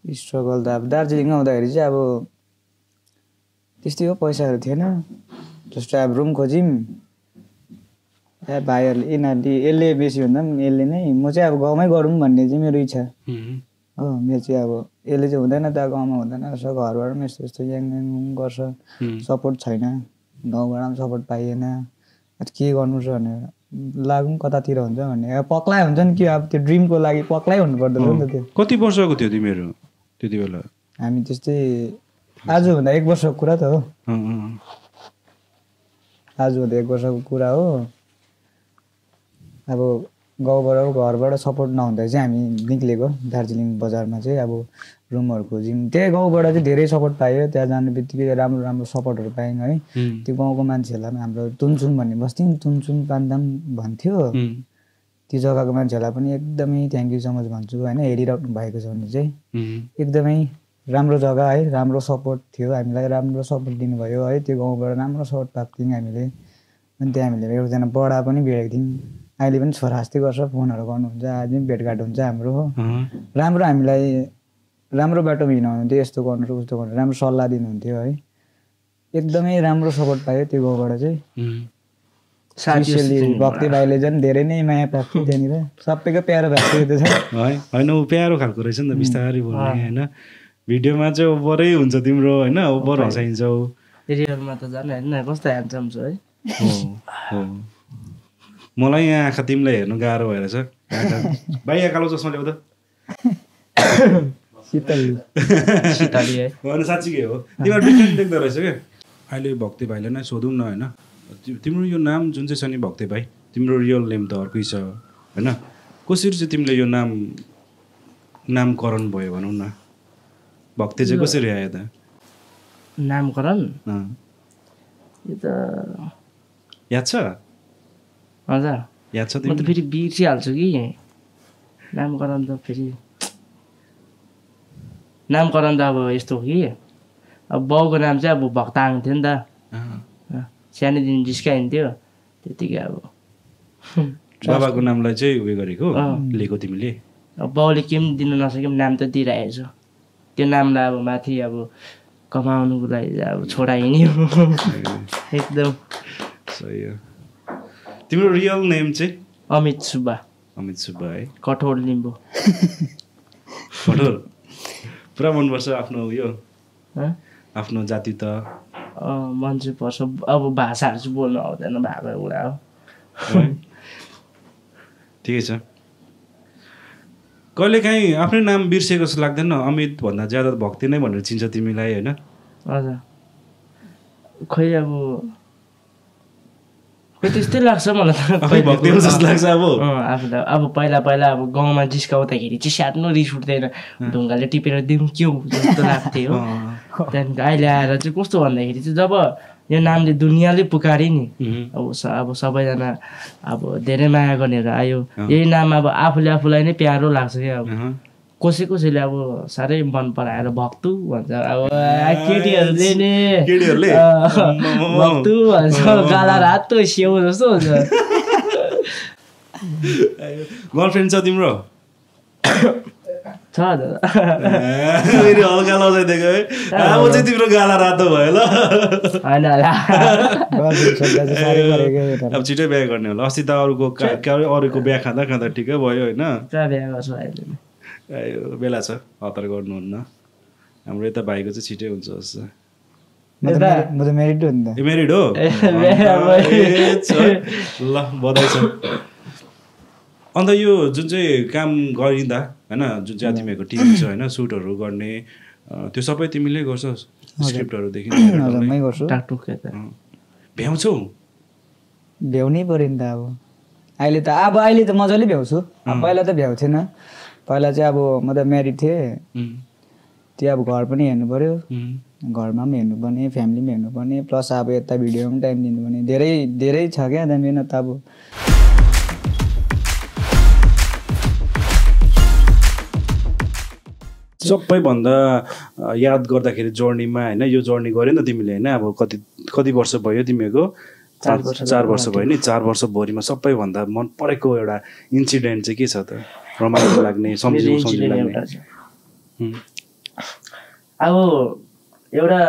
स्ट्रगल त अब दार्जिलिङमा आउँदाखेरि चाहिँ अब त्यस्तै हो, पैसाहरू थिएन। जस्तो अब रुम खोज्यौँ, भाइहरूले यिनीहरूले यसले बेसी भन्दा पनि यसले नै, म चाहिँ अब गाउँमै गरौँ भन्ने चाहिँ मेरो इच्छा हो। मेरो चाहिँ अब यसले चाहिँ हुँदैन त, गाउँमा हुँदैन रहेछ, घरबाट पनि यस्तो यस्तो याङ गर्छ, सपोर्ट छैन, गाउँबाट पनि सपोर्ट पाइएन, के गर्नु छ भनेर लागौँ कतातिर हुन्छ भन्ने अब पक्लै हुन्छ नि कि, अब त्यो ड्रिमको लागि पक्लै हुनु पर्दछ नि त। त्यो कति वर्षको थियो तिमीहरू त्यति बेला? हामी त्यस्तै आजभन्दा 1 वर्षको कुरा त हो, आजभन्दा 1 वर्षको कुरा हो। अब गाउँबाट घरबाट सपोर्ट नहुँदा चाहिँ हामी निक्लेको दार्जिलिङ बजारमा चाहिँ, अब रुमहरू खोज्यौँ। त्यही गाउँबाट चाहिँ धेरै सपोर्ट पायो, त्यहाँ जाने बित्तिकै राम्रो राम्रो सपोर्टहरू पायौँ है। त्यो गाउँको मान्छेहरूलाई पनि हाम्रो तुनचुन भन्ने बस्थ्यौँ, तुनचुन पान्दाम भन्थ्यो, त्यो जग्गाको मान्छेहरूलाई पनि एकदमै थ्याङ्क यू सो मच भन्छु होइन, हेरिराख्नु भएको छ भने चाहिँ। एकदमै राम्रो जग्गा है, राम्रो सपोर्ट थियो, हामीलाई राम्रो सपोर्ट दिनुभयो है, त्यो गाउँबाट राम्रो सपोर्ट पाएको थियौँ हामीले। अनि त्यहाँ हामीले एकजना बडा पनि भेटेको थियौँ, अहिले पनि छोरा जस्तै गर्छ, फोनहरू गर्नुहुन्छ, आज पनि भेटघाट हुन्छ हाम्रो हो। राम्रो हामीलाई राम्रो बाटोमा हिँडाउनुहुन्थ्यो, यस्तो गर्नु उस्तो गर्नु, राम्रो सल्लाह दिनुहुन्थ्यो है। एकदमै राम्रो सपोर्ट पायो त्यो गाउँबाट चाहिँ। स्पेसियली भक्ति भाइले झन् धेरै नै माया प्राप्त त्यहाँनिर, सबैको प्यारो भएको छ होइन? ऊ प्यारो खालको रहेछ नि त, बिस्तारै बोल्ने होइन? भिडियोमा चाहिँ ओभरै हुन्छ तिम्रो होइन, ओभर हँसाइन्छौ, रियलमा त झन् होइन कस्तो ह्यान्डसम छ है। मलाई यहाँ आँखा तिमीलाई हेर्नु गाह्रो भएर छ। भाइ यहाँ कालो चस्मा ल्याउ त। शीतली है होइन, साँच्चीकै हो, तिमीहरू डिफ्रेन्ट देख्दो रहेछ क्या। अहिले भक्ति भाइलाई नै सोधौँ न होइन, तिम्रो यो नाम जुन चाहिँ छ नि भक्ति भाइ, तिम्रो रियल नेम त अर्कै छ होइन? कसरी चाहिँ तिमीले यो नामकरण भयो भनौँ न? भक्ति चाहिँ कसरी आयो त नामकरण? यो त याद छ? हजुर याद छ। म त फेरि बिर्सिहाल्छु कि नामकरण त। फेरि नामकरण त अब यस्तो हो कि, अब बाउको नाम चाहिँ अब भक्ताङ थियो नि त, सानैदेखि जिस्काइन्थ्यो त्यतिकै। अब बाबाको नामलाई चाहिँ उयो गरेको लिएको तिमीले? अब बाउले के पनि दिनु नसके पनि नाम त दिइरहेको छ, त्यो नामलाई अब माथि अब कमाउनुको लागि अब छोडा हिँड्यो एकदम सही हो। तिम्रो रियल नेम चाहिँ? अमित सुब्बा। अमित सुब्बा है, कठोर लिम्बू। कठोर पुरा मनपर्छ आफ्नो उयो, आफ्नो जाति त मन चाहिँ पर्छ। अब भाषाहरू चाहिँ बोल्नु आउँदैन भएको कुरा हो। ठिकै छ। कहिलेकाहीँ आफ्नै नाम बिर्सेको जस्तो लाग्दैन? अमित भन्दा ज्यादा भक्ति नै भनेर चिन्छ तिमीलाई होइन? हजुर खै अब त्यस्तै लाग्छ मलाई त, भक्ति जस्तो लाग्छ अब आफूलाई। अब पहिला पहिला अब गाउँमा जिस्काउँदाखेरि चाहिँ स्याट्नु रिस उठ्दैन, ढुङ्गाले टिपेर दिउँ के हो जस्तो लाग्थ्यो हो। त्यहाँदेखि अहिले आएर चाहिँ कस्तो भन्दाखेरि चाहिँ जब यो नामले दुनियाँले पुकारे नि, अब सबैजना अब धेरै माया गर्नेहरू आयो, यही नाम अब आफूलाई नै प्यारो लाग्छ क्या। अब कसैले अब साह्रै मन पराएर भक्तु भन्छ अब केटीहरूले नि भक्तु भन्छ गाला रातो स्याउ जस्तो हुन्छ गर्लफ्रेन्ड छ तिम्रो छ दादा फेरि हल्का लजाइदिएको है अब चाहिँ तिम्रो गाला रातो भयो ल होइन अब छिटै बिहा गर्ने होला अस्ति त अरूको बिहा खाँदा ठिकै भयो होइन बिहा गर्छु अहिले बेला छ हतार गर्नुहुन्न हाम्रो यता भाइको चाहिँ छिटै हुन्छ जस्तो मेरिड हो ल बधाई छ अन्त यो जुन चाहिँ काम गरिँदा होइन जुन चाहिँ तिमीहरूको टिम छ होइन सुटहरू गर्ने त्यो सबै तिमीले गर्छौ स्क्रिप्टहरूदेखि भ्याउँछौ भ्याउनै पऱ्यो नि त अब अहिले त मजाले भ्याउँछु पहिला त भ्याउँथेन पहिला चाहिँ अब म त म्यारिड थिएँ त्यो अब घर पनि हेर्नु पऱ्यो घरमा पनि हेर्नुपर्ने फ्यामिली पनि हेर्नुपर्ने प्लस अब यता भिडियोमा पनि टाइम दिनुपर्ने धेरै धेरै छ क्या त मेहनत अब सबैभन्दा याद गर्दाखेरि जर्नीमा होइन यो जर्नी गऱ्यो नि त तिमीले होइन अब कति वर्ष भयो तिमीहरूको 4 वर्ष भयो नि 4 वर्षभरिमा सबैभन्दा मन परेको एउटा इन्सिडेन्ट चाहिँ के छ त रमाइलो लाग्ने सम्झिनु लाग्ने अब एउटा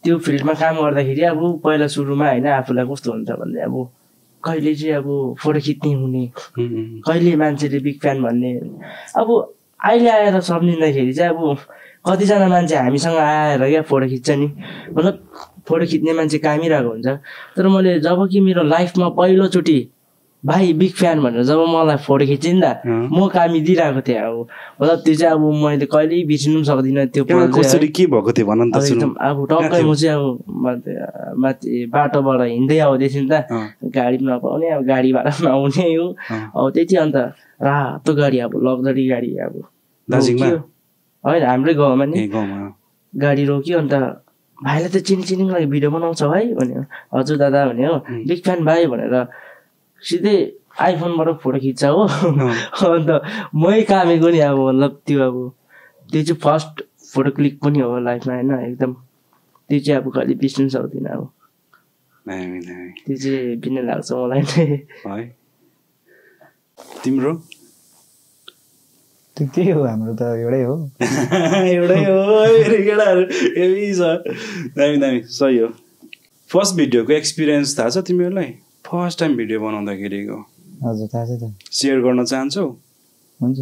त्यो फिल्डमा काम गर्दाखेरि अब पहिला सुरुमा होइन आफूलाई कस्तो हुन्छ भन्ने अब कहिले चाहिँ अब फोटो खिच्ने हुने कहिले मान्छेले बिग फ्यान भन्ने अब अहिले आएर सम्झिँदाखेरि चाहिँ अब कतिजना मान्छे हामीसँग आएर क्या फोटो खिच्छ नि मतलब फोटो खिच्ने मान्छे कामिरहेको हुन्छ तर मैले जब कि मेरो लाइफमा पहिलोचोटि भाइ बिग फ्यान भनेर जब मलाई फोटो खिच्यो नि त म कामी दिइरहेको थिएँ अब मतलब त्यो चाहिँ अब मैले कहिल्यै बिर्सिनु पनि सक्दिनँ त्यो कसरी के भएको थियो भन त एकदम अब टक्कै म चाहिँ अब माथि बाटोबाट हिँड्दै आउँदैछु नि त गाडी पनि नपाउने अब गाडी भाडा नआउने हो अब त्यति अन्त रातो गाडी अब लग्जरी गाडी अब दार्जिलिङमा होइन हाम्रै गाउँमा नि गाडी रोक्यो अन्त भाइलाई त चिनीको लागि भिडियो बनाउँछौ है भन्यो हजुर दादा भन्यो बिग फ्यान भाइ भनेर सिधै आइफोनबाट फोटो खिच्छ हो अन्त मै कामेको नि अब मतलब त्यो चाहिँ फर्स्ट फोटो क्लिक पनि हो लाइफमा होइन एकदम त्यो चाहिँ अब कहिले बिर्सिनु सक्दिनँ अब त्यो चाहिँ बिना लाग्छ मलाई नै तिम्रो त्यही हो हाम्रो त एउटै हो दामी सही हो फर्स्ट भिडियोको एक्सपिरियन्स थाहा छ तिमीहरूलाई फर्स्ट टाइम भिडियो बनाउँदाखेरिको हजुर थाहा छ त सेयर गर्न चाहन्छौ हुन्छ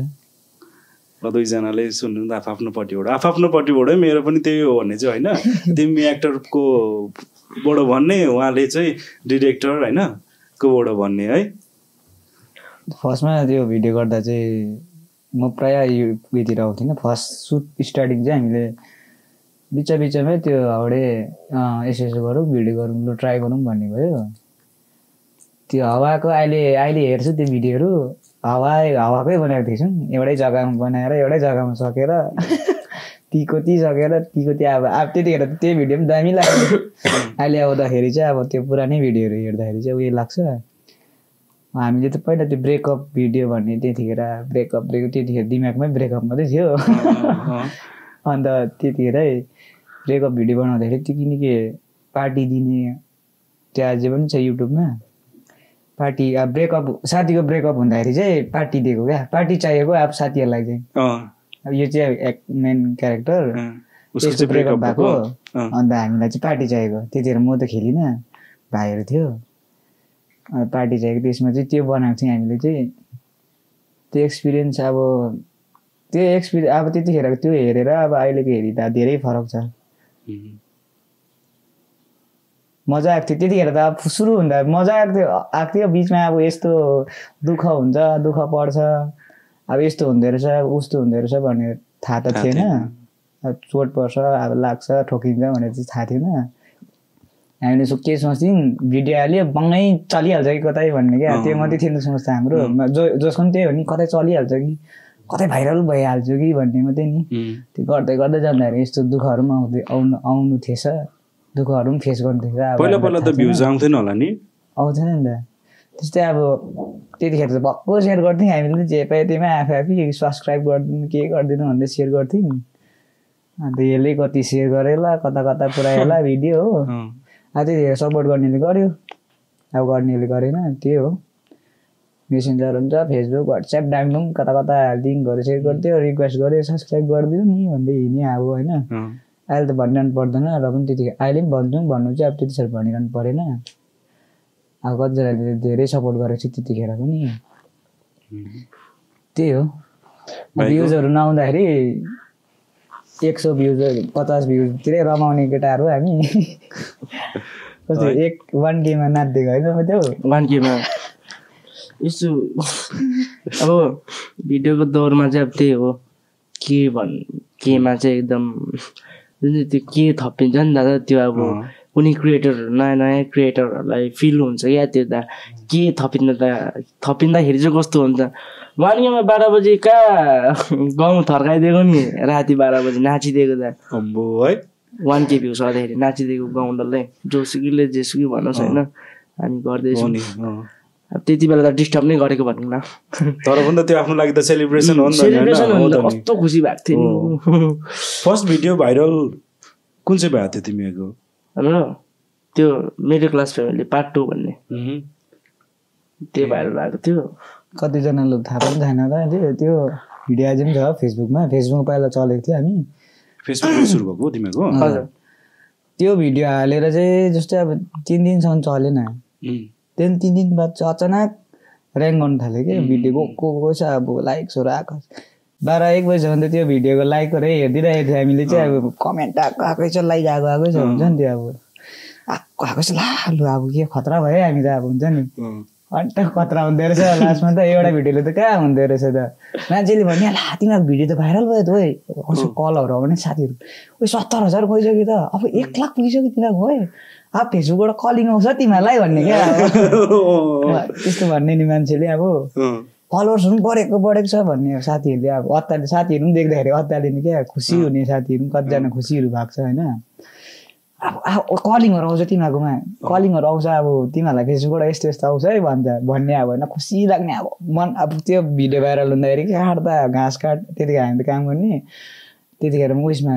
र दुईजनाले सुन्नु त आफ्नोपट्टिबाटै मेरो पनि त्यही हो भन्ने चाहिँ होइन तिमी एक्टरको बाट भन्ने उहाँले चाहिँ डिरेक्टर होइन कोबाट भन्ने है फर्स्टमा त्यो भिडियो गर्दा चाहिँ म प्रायः उयोतिर आउँथिनँ फर्स्ट सुट स्टार्टिङ चाहिँ हामीले बिचमै त्यो हाउडे यसो गरौँ भिडियो गरौँ ल ट्राई गरौँ भन्ने भयो त्यो हावाको अहिले हेर्छु त्यो भिडियोहरू हावाकै बनाएको थिएछौँ एउटै जग्गामा बनाएर एउटै जग्गामा सकेर तीको सकेर तीको अब त्यतिखेर त्यही भिडियो पनि दामी लाग्यो अहिले आउँदाखेरि चाहिँ अब त्यो पुरानै भिडियोहरू हेर्दाखेरि चाहिँ उयो लाग्छ हामीले त पहिला त्यो ब्रेकअप भिडियो भन्ने त्यतिखेर ब्रेकअप त्यतिखेर दिमागमै ब्रेकअप मात्रै थियो अन्त त्यतिखेरै ब्रेकअप भिडियो बनाउँदाखेरि त्यो किनकि पार्टी दिने त्यो अझै पनि छ युट्युबमा पार्टी अब ब्रेकअप साथीको ब्रेकअप हुँदाखेरि चाहिँ पार्टी दिएको क्या पार्टी चाहिएको अब साथीहरूलाई चाहिँ अब यो चाहिँ मेन क्यारेक्टर त्यसको ब्रेकअप भएको अन्त हामीलाई चाहिँ पार्टी चाहिएको त्यतिखेर म त खेलिनँ भाइहरू थियो पार्टी चाहिएको त्यसमा चाहिँ त्यो बनाएको थियौँ हामीले चाहिँ त्यो एक्सपिरियन्स अब त्यतिखेर त्यो हेरेर अब अहिलेको हेरिँदा धेरै फरक छ मजा आएको थियो त्यतिखेर त अब सुरु हुँदा मजा आएको थियो बिचमा अब यस्तो दुःख हुन्छ दुःख पर्छ अब यस्तो हुँदो रहेछ उस्तो हुँदो रहेछ भन्ने थाहा त थिएन अब चोट पर्छ अब लाग्छ ठोकिन्छ भनेर चाहिँ थाहा थिएन हामीले के सोच्थ्यौँ भिडियो हाल्यो बङ्गै चलिहाल्छ कि कतै भन्ने क्या त्यो मात्रै थियो सोच्छ हाम्रो जसको पनि त्यही हो नि कतै चलिहाल्छ कि कतै भाइरल भइहाल्छ कि भन्ने मात्रै नि त्यो गर्दै जाँदाखेरि यस्तो दुःखहरू पनि आउनु थिएछ दुःखहरू पनि फेस गर्नु थिएछ पहिला त भ्युज आउँथेन होला नि आउँथेन नि त त्यस्तै अब त्यतिखेर त भक्कु सेयर गर्थ्यौँ हामीले जे पायो त्यहीमा आफै सब्सक्राइब गरिदिनु के गरिदिनु भन्दै सेयर गर्थ्यौँ अन्त यसले कति सेयर गरेला कता कता पुऱ्यायो होला भिडियो हो त्यतिखेर सपोर्ट गर्नेले गर्यो अब गर्नेले गरेन त्यही हो मेसेन्जर हुन्छ फेसबुक वाट्सएप डाङडुङ कता कता लिङ्कहरू सेयर गर्थ्यो रिक्वेस्ट गऱ्यो सब्सक्राइब गरिदिनु नि भन्दै हिँड्यो अब होइन अहिले त भनिरहनु पर्दैन र पनि त्यतिखेर अहिले पनि भन्छौँ भन्नु चाहिँ अब त्यति साह्रो भनिरहनु परेन अब कतिजनाले धेरै सपोर्ट गरेको छ त्यतिखेर पनि त्यही हो भ्युजहरू नआउँदाखेरि 100 भ्युज 50 भ्युजतिरै रमाउने केटाहरू हामी कस्तो 1K मा नाच्दिएको होइन त्यो 1K मा यसो अब भिडियोको दौरमा चाहिँ अब त्यही हो केमा चाहिँ एकदम जुन चाहिँ त्यो के थपिन्छ नि दादा त्यो अब कुनै क्रिएटरहरू नयाँ क्रिएटरहरूलाई फिल हुन्छ क्या त्यो त के थपिँदाखेरि चाहिँ कस्तो हुन्छ 1K मा 12 बजी कहाँ गाउँ थर्काइदिएको नि राति 12 बजी नाचिदिएको त अम्बो है 1K भ्युज गर्दाखेरि नाचिदिएको गाउँ डल्लै जोसुकीले जेसुकी भनोस् होइन हामी गर्दैछौँ अब त्यति बेला त डिस्टर्ब नै गरेको भनौँ न तर पनि त त्यो आफ्नो लागि त सेलिब्रेसन हो नि कस्तो खुसी भएको थियो नि फर्स्ट भिडियो भाइरल कुन चाहिँ भएको थियो तिमीहरूको हाम्रो त्यो मिडल क्लास फ्यामिली पार्ट 2 भन्ने त्यो भाइरल भएको थियो कतिजनाले थाहा पनि छैन त त्यो भिडियो आज पनि छ फेसबुकमा पहिला चलेको थियो हामी फेसबुकमा सुरु भएको तिमीहरूको हजुर त्यो भिडियो हालेर चाहिँ जस्तै अब 3 दिनसम्म चलेन त्यहाँदेखि 3 दिन बाद चाहिँ अचानक ऱ्याङ्क गर्नु थाल्यो क्या भिडियो को छ अब लाइक्सहरू आएको 12-1 बजीसम्म त त्यो भिडियोको लाइकहरू हेरिदिरहेको थियो हामीले चाहिँ अब कमेन्ट आएकै छ लाइक आएको छ हुन्छ नि त्यो अब आएको छ लु अब के खतरा भयो हामी त अब हुन्छ नि अन्त खतरा हुँदो रहेछ लास्टमा त एउटा भिडियोले त कहाँ हुँदो रहेछ त मान्छेले भन्यो ला तिमीहरूको भिडियो त भाइरल भयो त ओइ कलहरू आउने साथीहरू ओइ 70,000 गइसक्यो त अब 1 लाख पुगिसक्यो तिमीहरूको है अब फेसबुकबाट कलिङ आउँछ तिमीहरूलाई भन्ने क्या त्यस्तो भन्ने नि मान्छेले अब फलोवर्स पनि बढेको छ भन्ने साथीहरूले अब साथीहरू पनि देख्दाखेरि अत्तालिने क्या खुसी हुने साथीहरू पनि कतिजना खुसीहरू भएको छ होइन अब कलिङहरू आउँछ तिमीहरूकोमा कलिङहरू आउँछ अब तिमीहरूलाई फेसबुकबाट यस्तो यस्तो आउँछ है भन्ने अब होइन खुसी लाग्ने अब मन अब त्यो भिडियो भाइरल हुँदाखेरि काट्दा घाँस काट त्यतिखेर हामी त काम गर्ने त्यतिखेर म उयसमा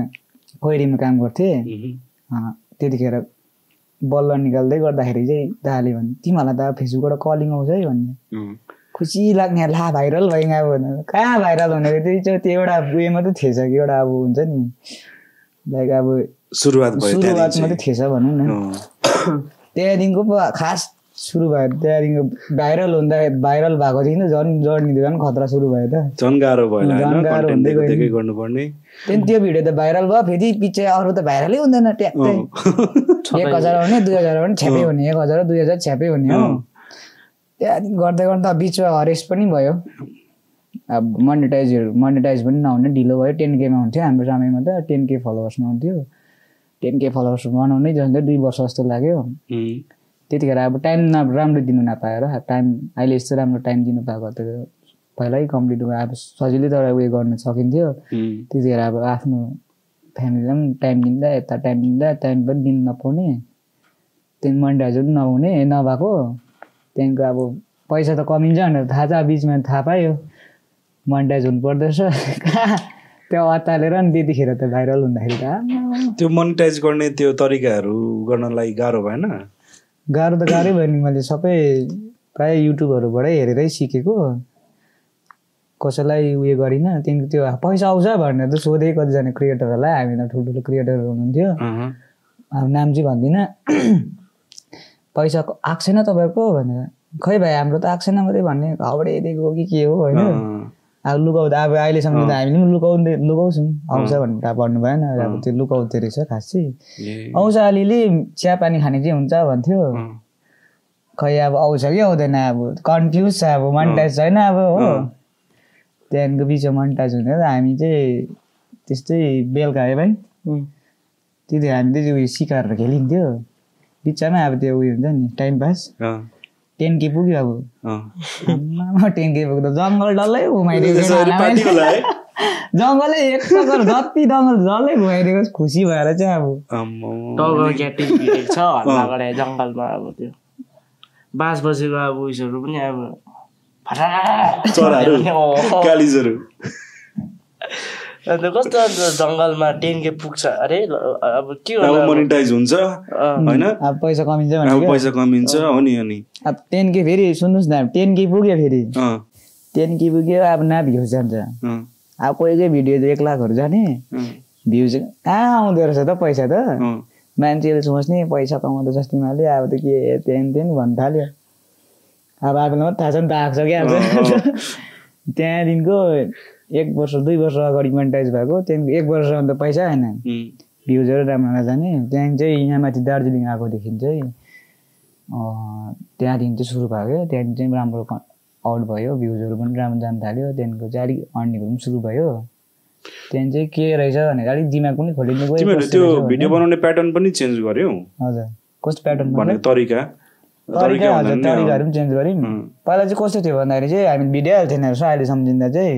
कोइरीमा काम गर्थेँ त्यतिखेर बल्ल निकाल्दै गर्दाखेरि चाहिँ दाले भन्ने तिमीहरूलाई त फेसबुकबाट कलिङ आउँछ है भन्ने खुसी लाग्ने ला भाइरल भयो अब कहाँ भाइरल भनेको त्यो एउटा उयो मात्रै थिएछ कि एउटा अब हुन्छ नि लाइक अब सुरुवात मात्रै थिएछ भनौँ न त्यहाँदेखिको खास सुरु भयो त्यहाँदेखिको भाइरल भएको थियो जर्नी झन् खतरा सुरु भयो त झन् गाह्रो हुँदै गर्नुपर्ने त्यहाँदेखि त्यो भिडियो त भाइरल भयो फेरि पछि अरू त भाइरलै हुँदैन ट्याक्कै 1000 हुने 2000 हुने छ्यापै हुने 1000 2000 छ्यापै हुने हो त्यहाँदेखि गर्दा बिचमा हरेस पनि भयो अब मोनेटाइज पनि नहुने ढिलो भयो 10K मा हुन्थ्यो हाम्रो समयमा त 10K फलोवर्समा हुन्थ्यो 10K फलोवर्स बनाउनै झन्डै 2 वर्ष जस्तो लाग्यो त्यतिखेर अब टाइम राम्रो दिनु नपाएर टाइम अहिले यस्तो राम्रो टाइम दिनु पाएको त पहिल्यै कम्प्लिट भयो अब सजिलै तर उयो गर्न सकिन्थ्यो त्यतिखेर अब आफ्नो फ्यामिलीलाई पनि टाइम दिँदा यता टाइम दिँदा टाइम पनि दिन नपाउने त्यहाँदेखि मोनेटाइज पनि नहुने नभएको त्यहाँदेखिको अब पैसा त कमिन्छ भनेर थाहा छ बिचमा थाहा पायो मोनेटाइज हुनु पर्दैछ त्यो अत्तालेर नि त्यतिखेर त भाइरल हुँदाखेरि त त्यो मोनेटाइज गर्ने त्यो तरिकाहरू गर्नलाई गाह्रो भएन गाह्रो त गाह्रै भयो नि मैले सबै प्रायः युट्युबहरूबाटै हेरेरै सिकेको कसैलाई उयो गरिनँ त्यहाँदेखि त्यो पैसा आउँछ भनेर त सोधेँ कतिजना क्रिएटरहरूलाई हामी त ठुल्ठुलो क्रिएटरहरू हुनुहुन्थ्यो अब नाम चाहिँ भन्दिनँ पैसा आएको छैन तपाईँहरूको भनेर खै भाइ हाम्रो त आएको छैन मात्रै भन्ने घाउडे दिएको कि के हो होइन अब लुकाउँदा अब अहिलेसम्म त हामीले पनि लुकाउँछौँ आउँछ भनेर त भन्नु भएन अब त्यो लुकाउँदो रहेछ खास चाहिँ आउँछ अलिअलि चिया पानी खाने चाहिँ हुन्छ भन्थ्यो खै अब आउँछ कि आउँदैन अब कन्फ्युज छ अब मोनेटाइज छैन अब हो त्यहाँदेखिको बिचमा मोनेटाइज हुँदैन हामी चाहिँ त्यस्तै बेलुका है भाइ त्यति हामी चाहिँ उयो सिकाएर खेलिन्थ्यो बिचमा अब त्यो उयो हुन्छ नि टाइम पास 10K पुग्यो अब 10K पुग्दा जङ्गल डल्लै घुमाइदिएको जङ्गलै एक चक्कर जति जङ्गल डल्लै घुमाइदिएको खुसी भएर चाहिँ अब जङ्गलमा अब त्यो बास बसेको अब उइसहरू पनि अब चराहरू कालिजहरू अन्त कस्तो अन्त जङ्गलमा 10K पुग्छ अरे अब के अब मोनिटाइज हुन्छ हैन अब पैसा कमिन्छ अब भने पैसा कमिन्छ हो नि अनि अब 10K फेरि सुन्नुहोस् न 10K पुग्यो फेरि 10K पुग्यो अब न भ्युज जान्छ अब कोही भिडियो 1 लाखहरू जाने भ्युज कहाँ आउँदो रहेछ त पैसा त मान्छेले सोच्ने पैसा कमाउँदा जस्तीमाले अब त के त्यहाँ भन्नु थाल्यो अब आफूलाई मात्रै थाहा छ नि त आएको छ क्या त्यहाँदेखिको 1 वर्ष 2 वर्ष अगाडि मोनिटाइज भएको त्यहाँदेखि 1 वर्षसम्म त पैसा आएन भ्युजहरू राम्रो नजाने त्यहाँदेखि चाहिँ यहाँ माथि दार्जिलिङ आएकोदेखि चाहिँ त्यहाँदेखि चाहिँ सुरु भयो क्या त्यहाँदेखि चाहिँ राम्रो आउट भयो भ्युजहरू पनि राम्रो जान थाल्यो त्यहाँदेखिको चाहिँ अलिक अर्निङहरू पनि सुरु भयो त्यहाँदेखि चाहिँ के रहेछ भनेर अलिक दिमाग पनि खोलिनु गयो तिमीहरूले त्यो भिडियो बनाउने प्याटर्न पनि चेन्ज गर्यौ हजुर कस्तो प्याटर्न भन्ने तरिकाहरू पनि चेन्ज गर्यौँ पहिला चाहिँ कस्तो थियो भन्दाखेरि चाहिँ हामी भिडियो हाल्थेन रहेछ अहिले सम्झिँदा चाहिँ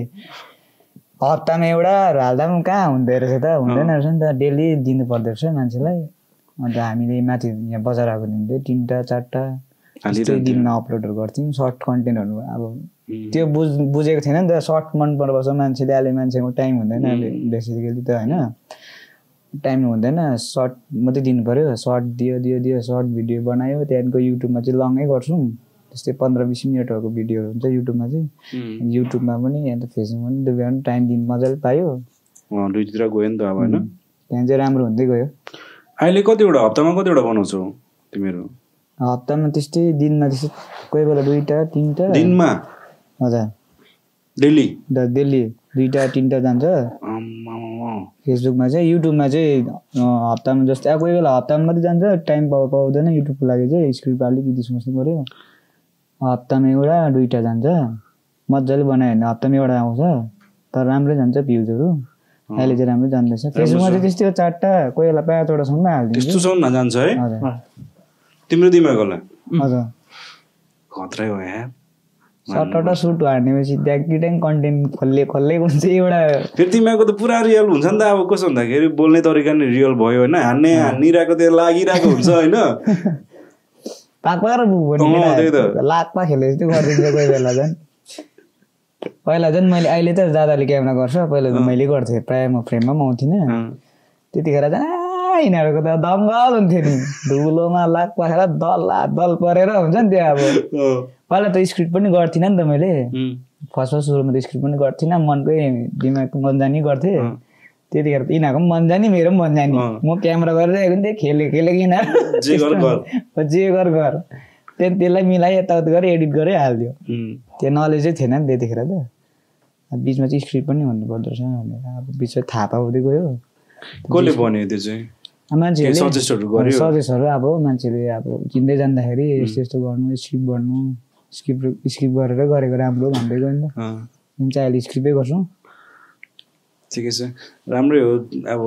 हप्तामा एउटाहरू हाल्दा पनि कहाँ हुँदो रहेछ त हुँदैन रहेछ नि त डेली दिनु पर्दो रहेछ मान्छेलाई अन्त हामीले माथि यहाँ बजार आएको हुन्थ्यो 3टा 4टा त्यस्तै दिनमा अपलोडहरू गर्थ्यौँ सर्ट कन्टेन्टहरू अब त्यो बुझेको थिएन नि त सर्ट मन पर्छ मान्छेले अहिले मान्छेको टाइम हुँदैन अहिले बेसिकली त होइन टाइम हुँदैन सर्ट मात्रै दिनु पऱ्यो सर्ट दियो सर्ट भिडियो बनायो त्यहाँदेखिको युट्युबमा चाहिँ लङै गर्छौँ त्यस्तै 15-20 मिनटहरूको भिडियोहरू हुन्छ युट्युबमा चाहिँ युट्युबमा पनि अन्त फेसबुकमा पनि दुवैमा पनि टाइम दिनु मजाले पायो दुईतिर गयो नि त अब होइन त्यहाँ चाहिँ राम्रो हुँदै गयो अहिले हप्तामा कतिवटा बनाउँछौ तिमीहरू हप्तामा त्यस्तै दिनमा त्यस्तै कोही बेला 2टा 3टा दिनमा हजुर डेली 2टा 3टा जान्छ फेसबुकमा चाहिँ युट्युबमा चाहिँ हप्तामा जस्तै अब कोही बेला हप्तामा मात्रै जान्छ टाइम पाउँदैन युट्युबको लागि चाहिँ स्क्रिप्ट अलिकति सोच्नु पऱ्यो हप्तामा एउटा 2टा जान्छ मजाले बनायो भने हप्तामा एउटा आउँछ तर राम्रै जान्छ भ्युजहरू अहिले चाहिँ राम्रै जाँदैछ फेसबुकमा चाहिँ त्यस्तै 4टा कोही बेला 5वटासम्म हालिदिन्छ त्यस्तोसम्म जान्छ है तिम्रो दिमागलाई हजुर खतरै हो यार सर्टवटा सुट हार्नेपछि ट्याङ कन्टेन्ट खोल्ले हुन्छ एउटा फेरि तिमीहरूको त पुरा रियल हुन्छ नि त अब कस्तो भन्दाखेरि बोल्ने तरिका नि रियल भयो होइन हानिरहेको त्यो लागिरहेको हुन्छ होइन पाक्पार लातमा खेले जस्तो गरिदिन्छ कोही बेला झन् पहिला झन् मैले अहिले त दादाले क्यामेरा गर्छ पहिला त मैले गर्थेँ प्रायः म फ्रेममा पनि आउँथिनँ त्यतिखेर झन् यिनीहरूको त दङ्गल हुन्थ्यो नि धुलोमा लाग पाखेर दल परेर हुन्छ नि त्यो अब पहिला त स्क्रिप्ट पनि गर्थिनँ नि त मैले फर्स्ट सुरुमा त स्क्रिप्ट पनि गर्थिनँ मनकै दिमागको मन जानी गर्थेँ त्यतिखेर त यिनीहरूको पनि मन जानी मेरो पनि मन जानी म क्यामेरा गरिरहेको नि खेलेको यिनीहरू जे गर त्यसलाई मिलाइ यताउता गरेँ एडिट गरेँ हालिदियो त्यो नलेजै थिएन नि त्यतिखेर त बिचमा चाहिँ स्क्रिप्ट पनि हुनुपर्दो रहेछ भनेर अब बिचमा थाहा पाउँदै गयो कसले भन्यो त्यो चाहिँ मान्छेहरूले सजेस्टहरू अब मान्छेले अब चिन्दै जाँदाखेरि यस्तो यस्तो गर्नु स्क्रिप्ट गरेर गरेको राम्रो भन्दै गयो नि त चाहिँ अहिले स्क्रिप्टै गर्छौँ ठिकै छ राम्रै हो अब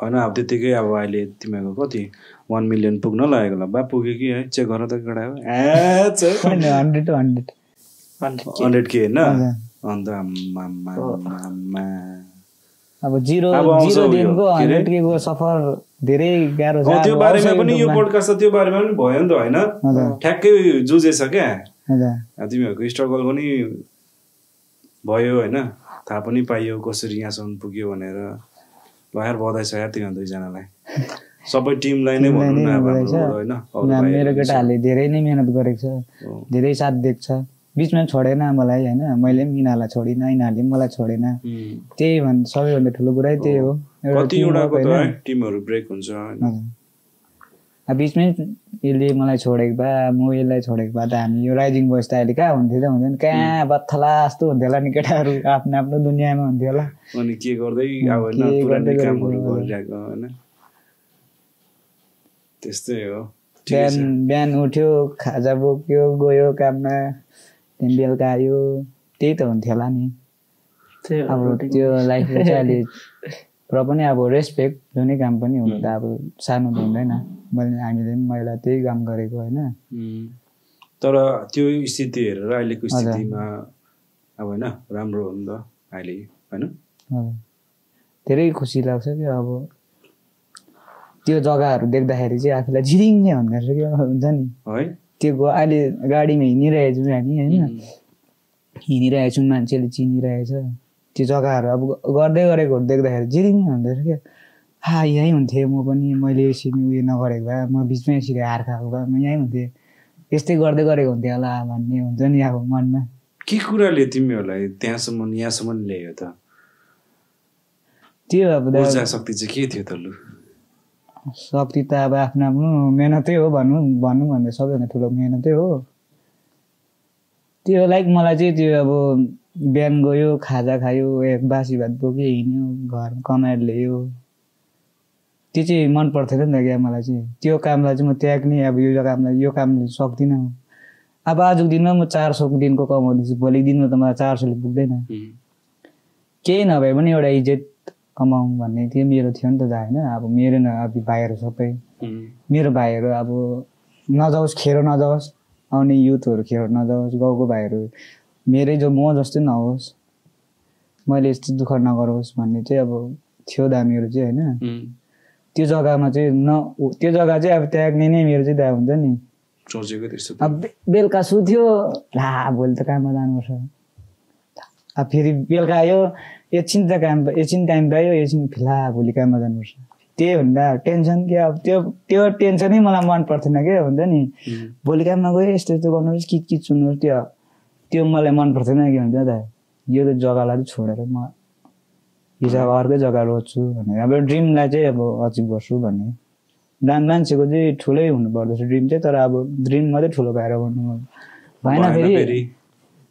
होइन अब त्यतिकै अब अहिले तिमीहरूको कति 1 मिलियन पुग्न लागेको होला बा पुग्यो कि है चेक गर त केटा हो 100K होइन अन्त अब 0 देखिको 100K को सफर धेरै गाह्रो छ त्यो बारेमा पनि यो पोडकास्ट त्यो बारेमा पनि भयो नि त होइन ठ्याक्कै जुझेछ क्या तिमीहरूको स्ट्रगल पनि भयो होइन थाहा पनि पाइयो कसरी यहाँसम्म पुग्यो भनेर ल यार बधाई छ यार तिमीहरू दुईजनालाई सबै टिमलाई नै भन्नु न अब होइन मेरो केटाहरूले धेरै नै मेहनत गरेको छ धेरै साथ दिएको छ बिचमा छोडेन मलाई होइन मैले पनि यिनीहरूलाई छोडिनँ यिनीहरूले पनि मलाई छोडेन त्यही सबैभन्दा ठुलो कुरै त्यही हो टिमहरू ब्रेक हुन्छ बिचमै यसले मलाई छोडेको भए म यसलाई छोडेको भए त हामी यो राइजिङ भोइस त अहिले कहाँ हुन्थ्यो त हुँदैन कहाँ बत्थला जस्तो हुन्थ्यो होला नि केटाहरू आफ्नो आफ्नो दुनियाँमा हुन्थ्यो होला अनि के गर्दै अब कामहरू गरिरहेको होइन त्यस्तै हो बिहान उठ्यो खाजा बोक्यो गयो काममा त्यहाँदेखि बेलुका आयो त्यही त हुन्थ्यो होला नि अब त्यो लाइफले चाहिँ अहिले र पनि अब रेस्पेक्ट जुनै काम पनि हुनु त अब सानो त हुँदैन हामीले पनि महिला त्यही काम गरेको होइन तर त्यो स्थिति हेरेर अहिलेको स्थितिमा अब होइन राम्रो हो नि त अहिले होइन धेरै खुसी लाग्छ कि अब त्यो जग्गाहरू देख्दाखेरि चाहिँ आफूलाई झिरिङ नै हुँदो रहेछ कि हुन्छ नि है त्यो अहिले गाडीमा हिँडिरहेको छौँ हामी होइन हिँडिरहेको छौँ मान्छेले चिनिरहेछ त्यो जग्गाहरू अब गर्दै गरेको देख्दाखेरि जिरी नै हुँदो रहेछ क्या यहीँ हुन्थेँ म पनि मैले यसरी उयो नगरेको भए म बिचमा यसरी हार खाएको भए म यहीँ हुन्थेँ यस्तै गर्दै गरेको हुन्थेँ होला भन्ने हुन्छ नि अब मनमा के कुराले तिमीहरूलाई त्यहाँसम्म यहाँसम्म ल्यायो त त्यो अब ऊर्जा शक्ति चाहिँ के थियो त लु शक्ति त अब आफ्नो आफ्नो मेहनतै हो भनौँ भन्दा सबैभन्दा ठुलो मेहनतै हो त्यो लाइक मलाई चाहिँ त्यो अब बिहान गयो खाजा खायो बासी भात बोक्यो हिँड्यो घर कमाएर ल्यायो त्यो चाहिँ मन पर्थेन नि त क्या मलाई चाहिँ त्यो कामलाई चाहिँ म त्याग्ने अब यो कामले सक्दिनँ अब आजको दिनमा म 400को दिनको कमाउँदैछु भोलिको दिनमा त मलाई 400ले पुग्दैन केही नभए पनि एउटा इज्जत कमाउँ भन्ने थियो मेरो थियो नि त होइन अब मेरो न अब भाइहरू सबै मेरो भाइहरू अब नजाओस् खेरो नजाओस् आउने युथहरू खेरो नजाओस् गाउँको भाइहरू मेरै जो म जस्तै नहोस् मैले यस्तो दुःख नगरोस् भन्ने चाहिँ अब थियो दा मेरो चाहिँ होइन त्यो जग्गामा चाहिँ त्यो जग्गा चाहिँ अब त्याग्ने नै मेरो चाहिँ दा हुन्छ नि सोचेको त्यस्तो अब बेलुका सुत्यो ला भोलि त काममा जानुपर्छ अब फेरि बेलुका आयो एकछिन टाइम पायो एकछिन फिला भोलि काममा जानुपर्छ त्यही भन्दा टेन्सन के अब त्यो टेन्सनै मलाई मन पर्थेन क्या हुन्छ नि भोलि काममा गयो यस्तो यस्तो गर्नुहोस् किच सुन्नुहोस् त्यो मलाई मन पर्थेन के भन्छ त यो त जग्गालाई चाहिँ छोडेर म यो जग्गा अर्कै जग्गा रोज्छु भनेर अब ड्रिमलाई चाहिँ अब अचिभ गर्छु भन्ने मान्छेको चाहिँ ठुलै हुनु पर्दछ ड्रिम चाहिँ तर अब ड्रिम मात्रै ठुलो भएर गर्नु भएन फेरि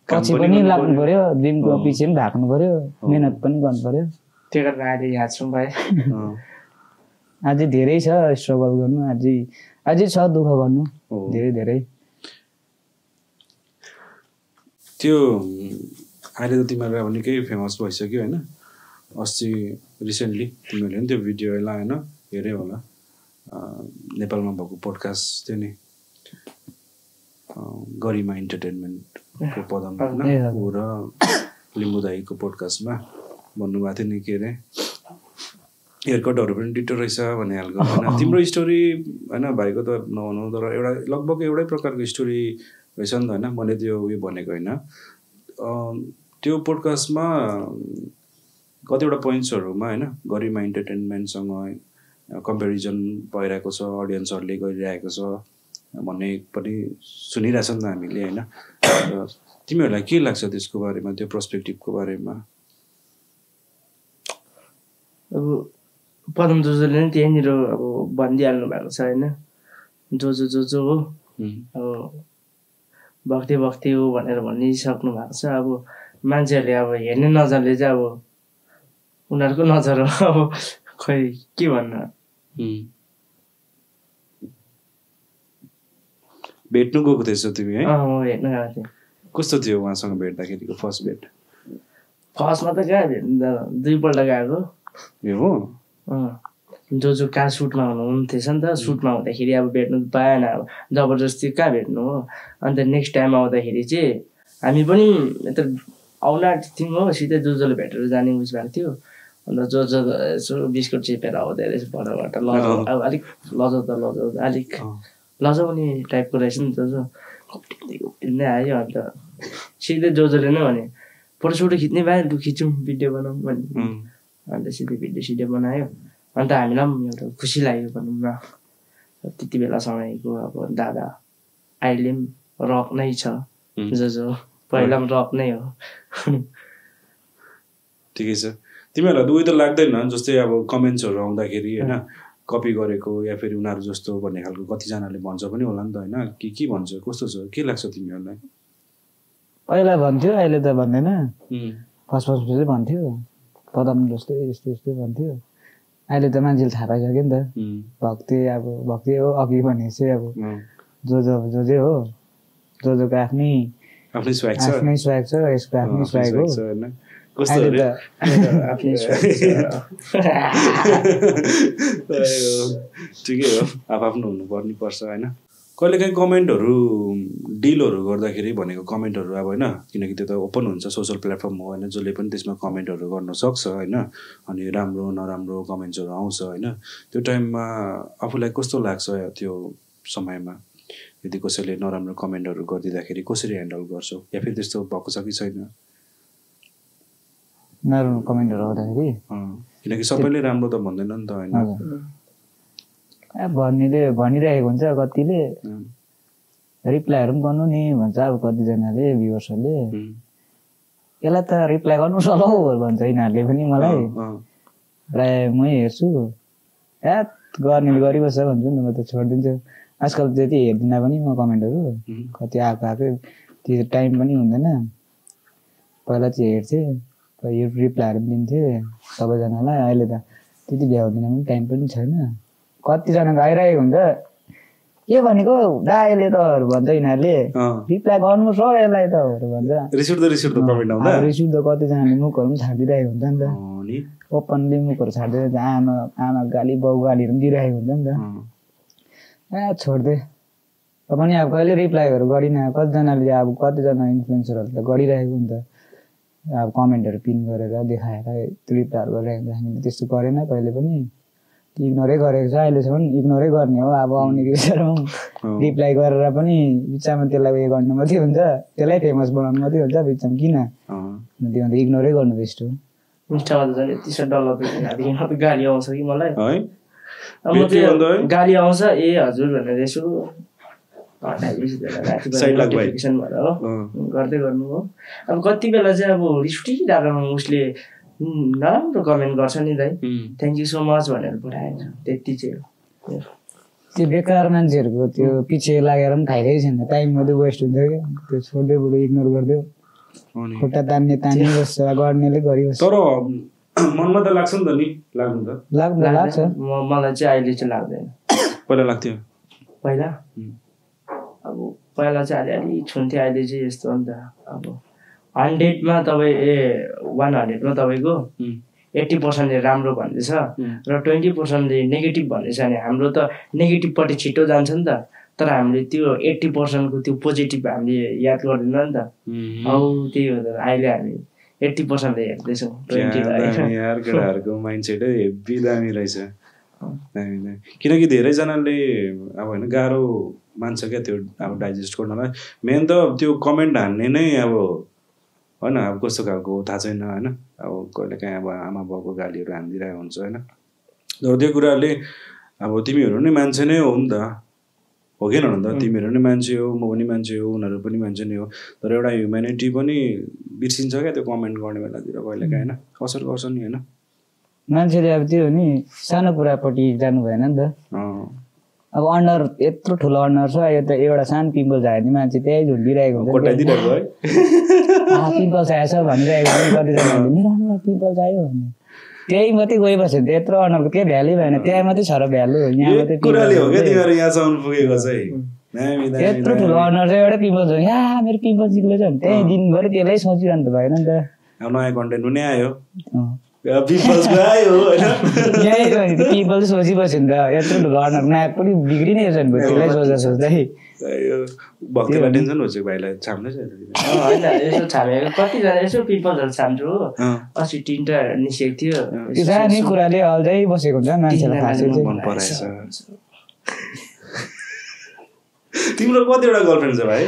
पछि पनि लाग्नु पर्यो ड्रिमको पछि पनि भाग्नु पर्यो मेहनत पनि गर्नु पर्यो त्यो गरेर अहिले यहाँ छौँ भाइ अझै धेरै छ स्ट्रगल गर्नु अझै छ दुःख गर्नु धेरै त्यो अहिले त तिमीहरू अब निकै फेमस भइसक्यो होइन अस्ति रिसेन्टली तिमीहरूले पनि त्यो भिडियो होइन हेऱ्यौ होला नेपालमा भएको पोडकास्ट थियो नि गरिमा इन्टरटेनमेन्टको पदम होइन ऊ र लिम्बू दाईको पोडकास्टमा भन्नुभएको थियो नि के अरे हेयरकटहरू पनि डिटो रहेछ भन्ने खालको होइन तिम्रो स्टोरी होइन भाइको त नभनौँ तर एउटा लगभग एउटै प्रकारको स्टोरी रहेछ नि त होइन मैले त्यो उयो भनेको होइन त्यो पोडकास्टमा कतिवटा पोइन्ट्सहरूमा होइन गरिमा इन्टरटेनमेन्टसँग कम्पेरिजन भइरहेको छ अडियन्सहरूले गरिरहेको छ भन्ने पनि सुनिरहेछ नि त हामीले होइन तिमीहरूलाई के लाग्छ त्यसको बारेमा त्यो पर्सपेक्टिभको बारेमा अब पदम जोजोले नि त्यहीँनिर अब भनिदिइहाल्नु भएको छ होइन जो हो अब भक्ति हो भनेर भनिसक्नु भएको छ अब मान्छेहरूले अब हेर्ने नजरले चाहिँ अब उनीहरूको नजर हो अब खै के भन्नु भेट्नु गएको थिएछौ तिमी है म हेर्नु गएको थिएँ कस्तो थियो उहाँसँग भेट्दाखेरिको फर्स्ट भेट फर्स्टमा त कहाँ भेट्नु त 2 पल्ट गएको ए हो जो कहाँ सुटमा हुनुहुन्थेछ नि त सुटमा हुँदाखेरि अब भेट्नु पाएन अब जबरजस्ती कहाँ भेट्नु हो अन्त नेक्स्ट टाइम आउँदाखेरि चाहिँ हामी पनि यता आउन आँटेको थियौँ हो सिधै जोजोले भेटेर जाने उस भएको थियो अन्त जो यसो बिस्कुट चिपेर आउँदै रहेछ बडाबाट लजाउ अब अलिक लजाउ अलिक लजाउने टाइपको रहेछ नि जो घुम्दै आयो अन्त सिधै जोजोले नै भने फोटोसोटो खिच्ने भए लु खिचौँ भिडियो बनाऊँ भन्ने अन्त सिधै भिडियो बनायो अन्त हामीलाई पनि एउटा खुसी लाग्यो भनौँ न त्यति बेला समयको अब दादा अहिले पनि रक नै छ जो पहिला पनि रक नै हो ठिकै छ तिमीहरूलाई दुई त लाग्दैन जस्तै अब कमेन्ट्सहरू आउँदाखेरि होइन कपी गरेको या फेरि उनीहरू जस्तो भन्ने खालको कतिजनाले भन्छ पनि होला नि त होइन के भन्छ कस्तो छ के लाग्छ तिमीहरूलाई पहिला भन्थ्यो अहिले त भन्दैन फर्स्ट चाहिँ भन्थ्यो पदम जस्तै यस्तो भन्थ्यो अहिले त मान्छेले थाहा पाइसक्यो नि त भक्ति हो अघि भने चाहिँ अब जो हो जोजोको आफ्नै स्वाग छ यसको आफ्नै स्वाग हो ठिकै हो आफ्नो हुनुपर्ने पर्छ होइन कहिलेकाहीँ कमेन्टहरू डिलहरू गर्दाखेरि भनेको कमेन्टहरू अब होइन किनकि त्यो त ओपन हुन्छ सोसल प्लेटफर्म हो होइन जसले पनि त्यसमा कमेन्टहरू गर्न सक्छ होइन अनि राम्रो नराम्रो कमेन्ट्सहरू आउँछ होइन त्यो टाइममा आफूलाई कस्तो लाग्छ त्यो समयमा यदि कसैले नराम्रो कमेन्टहरू गरिदिँदाखेरि कसरी ह्यान्डल गर्छौ या फेरि त्यस्तो भएको छ कि छैन नराम्रो कमेन्टहरू आउँदाखेरि किनकि सबैले राम्रो त भन्दैन नि त होइन भन्नेले भनिरहेको हुन्छ कतिले रिप्लाईहरू पनि गर्नु नि भन्छ अब कतिजनाले भ्युवर्सहरूले यसलाई त रिप्लाई गर्नु सलो भन्छ यिनीहरूले पनि मलाई प्राय मै हेर्छु गर्नेले गरिबस्छ भन्छु नि म त छोडिदिन्छु आजकल त्यति हेर्दिनँ पनि म कमेन्टहरू कति आएको त्यो टाइम पनि हुँदैन पहिला चाहिँ हेर्थेँ यो रिप्लाईहरू पनि दिन्थेँ सबैजनालाई अहिले त त्यति भ्याउँदैन पनि टाइम पनि छैन कतिजनाको आइरहेको हुन्छ के भनेको दाइले त भन्छ यिनीहरूले रिप्लाई गर्नु छ यसलाई त भन्छ रिस उठ्दो कतिजनाले मुखहरू पनि छाडिदिइरहेको हुन्छ नि त ओपनली मुखहरू छाडिदिएर आमा गाली बाउ गालीहरू पनि दिइरहेको हुन्छ नि त छोड्दे पनि अब कहिले रिप्लाईहरू गरिनँ कतिजनाले अब कतिजना इन्फ्लुएन्सरहरू त गरिरहेको हुन्छ अब कमेन्टहरू पिन गरेर देखाएर रिप्लाईहरू गरिरहेको हुन्छ हामीले त्यस्तो गरेन कहिले पनि इग्नोरै गरेको छ अहिलेसम्म इग्नोरै गर्ने हो अब आउने विषयमा रिप्लाई गरेर पनि बिचमा त्यसलाई उयो गर्नु मात्रै हुन्छ त्यसलाई फेमस बनाउनु मात्रै हुन्छ बिचमा किन त्यो अन्त इग्नोरै गर्नु बेस्ट हो इन्स्टामा त झन् यति साह्रो डरलाग्दो गाली आउँछ कि मलाई अब म त्यो गाली आउँछ ए हजुर भनेर यसो गर्दै गर्नु हो अब कति बेला चाहिँ अब रिस उठिरहेको उसले नराम्रो कमेन्ट गर्छ नि दाइ थ्याङ्क यू सो मच भनेर पठाएछ त्यति चाहिँ हो त्यो बेकार मान्छेहरूको त्यो पछि लागेर पनि खाइरहेको छैन टाइम मात्रै वेस्ट हुन्छ क्या त्यो छोड्दै बरु इग्नोर गरिदियो खुट्टा तान्ने बस्छ गर्नेले गरिबस्छ तर मनमा त लाग्छ नि त नि लाग्छ मलाई चाहिँ अहिले चाहिँ लाग्दैन पहिला लाग्थ्यो पहिला अब पहिला चाहिँ अलिअलि छुन्थ्यो अहिले चाहिँ यस्तो हो नि त अब 100मा तपाईँ 100मा तपाईँको 80%ले राम्रो भन्दैछ र 20%ले नेगेटिभ भन्दैछ भने हाम्रो त नेगेटिभपट्टि छिटो जान्छ नि त तर हामीले त्यो 80%को त्यो पोजिटिभ हामीले याद गर्दैन नि त हौ त्यही हो त अहिले हामी 80%ले हेर्दैछौँ 20 माइन्डसेटै हेभी दामी रहेछ किनकि धेरैजनाले अब होइन गाह्रो मान्छ क्या त्यो अब डाइजेस्ट गर्नलाई मेन त त्यो कमेन्ट हान्ने नै अब होइन अब कस्तो खालको थाहा छैन होइन अब कहिले काहीँ अब आमा बाउको गालीहरू हानिदिइरहेको हुन्छ होइन तर त्यो कुराहरूले अब तिमीहरू नै मान्छे नै हो नि त हो कि न त तिमीहरू नै मान्छे हो म पनि मान्छे हो उनीहरू पनि मान्छे नै हो तर एउटा ह्युम्यानिटी पनि बिर्सिन्छ क्या त्यो कमेन्ट गर्ने बेलातिर कहिले काहीँ होइन असर गर्छ नि होइन मान्छेले अब त्यो हो नि सानो कुरापट्टि जानु भएन नि त अब अनुहार यत्रो ठुलो अनुहार छ यो त एउटा सानो पिम्पल छ भने मान्छे त्यही झुन्डिरहेको हुन्छ पिम्पल आएछ भनिरहेको कतिजनाले मेरो अनुहार पिम्पल आयो भने त्यही मात्रै गइबस्यो भने त यत्रो अनुहारको केही भ्यालु भएन त्यहाँ मात्रै छ र भ्यालु यहाँ मात्रै यत्रो ठुलो अनुहार चाहिँ एउटा पिम्पल छ या मेरो पिम्पल निक्लेछ भने त्यही दिनभरि त्यसलाई सोचिरहनु त भएन नि त नयाँ कन्टेन्ट पनि आयो पिम्पल सोचिबस्यो नि त यत्रो ठुलो अनुहार नआएको पनि बिग्रिनै रहेछ नि त्यसलाई सोच्दा सोच्दै भक्तिलाई टेन्सन हुन्छ भाइलाई छाम्दै छ होइन यसो छामेको कतिजना यसो पिम्पलहरू छाम्छु हो अस्ति 3टा निस्केको थियो त्यो सानो कुराले अल्झै बसेको हुन्छ मान्छेलाई खासै मन पराएछ तिम्रो कतिवटा गर्लफ्रेन्ड छ भाइ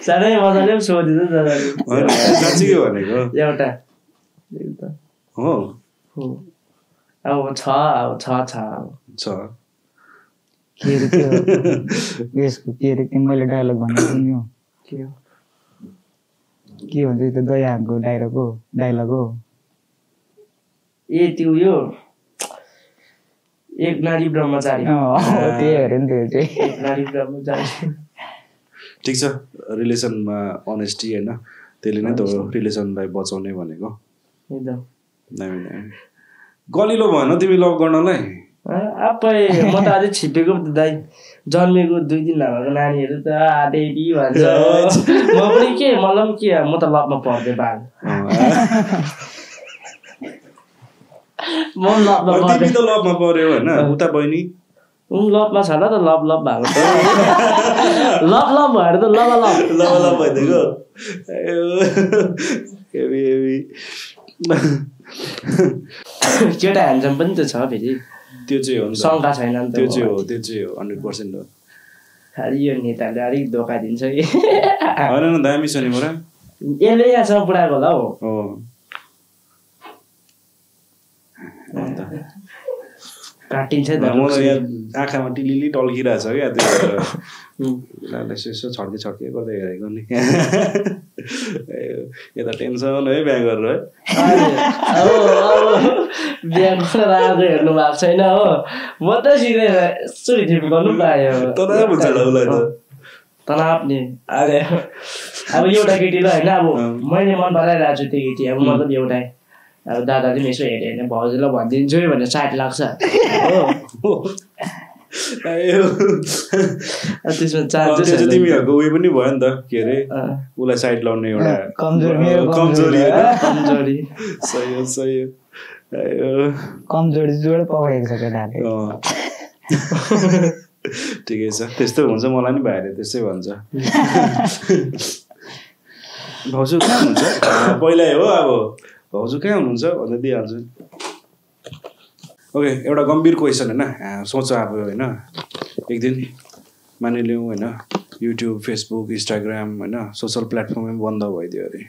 साह्रै मजाले पनि सोधिदिनु साँच्चै भनेको एउटा हो अब छ के अरे त्यो यसको के अरे मैले डायलग भनेको नि हो के भन्छ त्यो दयाको डायलग हो ए त्यो यो एक नारी ब्रह्मचारी त्यही अरे नि त्यो चाहिँ एक नारी ब्रह्मचारी ठिक छ रिलेसनमा अनेस्टी होइन त्यसले नै त रिलेसनलाई बचाउने भनेको एकदम गलिलो भएन तिमी लभ गर्नलाई आफै म त अझै छिपेको त दाइ जन्मेको 2 दिन नभएको नानीहरू त आदेवी भन्छ म पनि के मलाई पनि के म त लभमा पर्दै बाल म लभमा पर्यो होइन उता बहिनी लभमा छ ल त लभ भएको त लभ भएर त लभ भइदिएको केटा ह्यान्डसम पनि त छ फेरि त्यो चाहिँ हो नि त शङ्का छैन नि त त्यो चाहिँ हो 100% हो खालि यो नेताले अलिक धोका दिन्छ कि होइन न दामी छ नि मोरा यसले यहाँसम्म पुऱ्याएको होला हौ हो काटिन्छ म त यहाँ आँखामा टिलिली टल्किरहेछ क्या त्यो यसो छड्के गर्दै हेरेको नि यता टेन्सन है बिहा गरेर है बिहा गरेर आएको हेर्नु भएको छैन हो म त सिधै यसरी ट्रिप गर्नु पायो तनाव हुन्छ होला उसलाई त तनाव नि अरे अब एउटा केटीलाई होइन अब मैले मन पराइरहेको छु त्यो केटी अब मतलब एउटै अब दादाले पनि यसो हेऱ्यो भने भाउजूलाई भनिदिन्छु है भनेर साइड लाग्छ हो त्यसमा चान्सेस तिमीहरूको उयो पनि भयो नि त के अरे उसलाई साइड लाउने एउटा कमजोरी सही हो कमजोरी जोड पक्रेको छ केटाले ठिकै छ त्यस्तो हुन्छ मलाई नि भाइले त्यस्तै भन्छ भाउजू कहाँ हुन्छ पहिला हो अब भाउजू कहाँ हुनुहुन्छ भनेर दिइहाल्छु ओके एउटा गम्भीर क्वेसन होइन सोच अब होइन एक दिन मानिलिउँ होइन युट्युब फेसबुक इन्स्टाग्राम होइन सोसल प्लेटफर्मै बन्द भइदियो अरे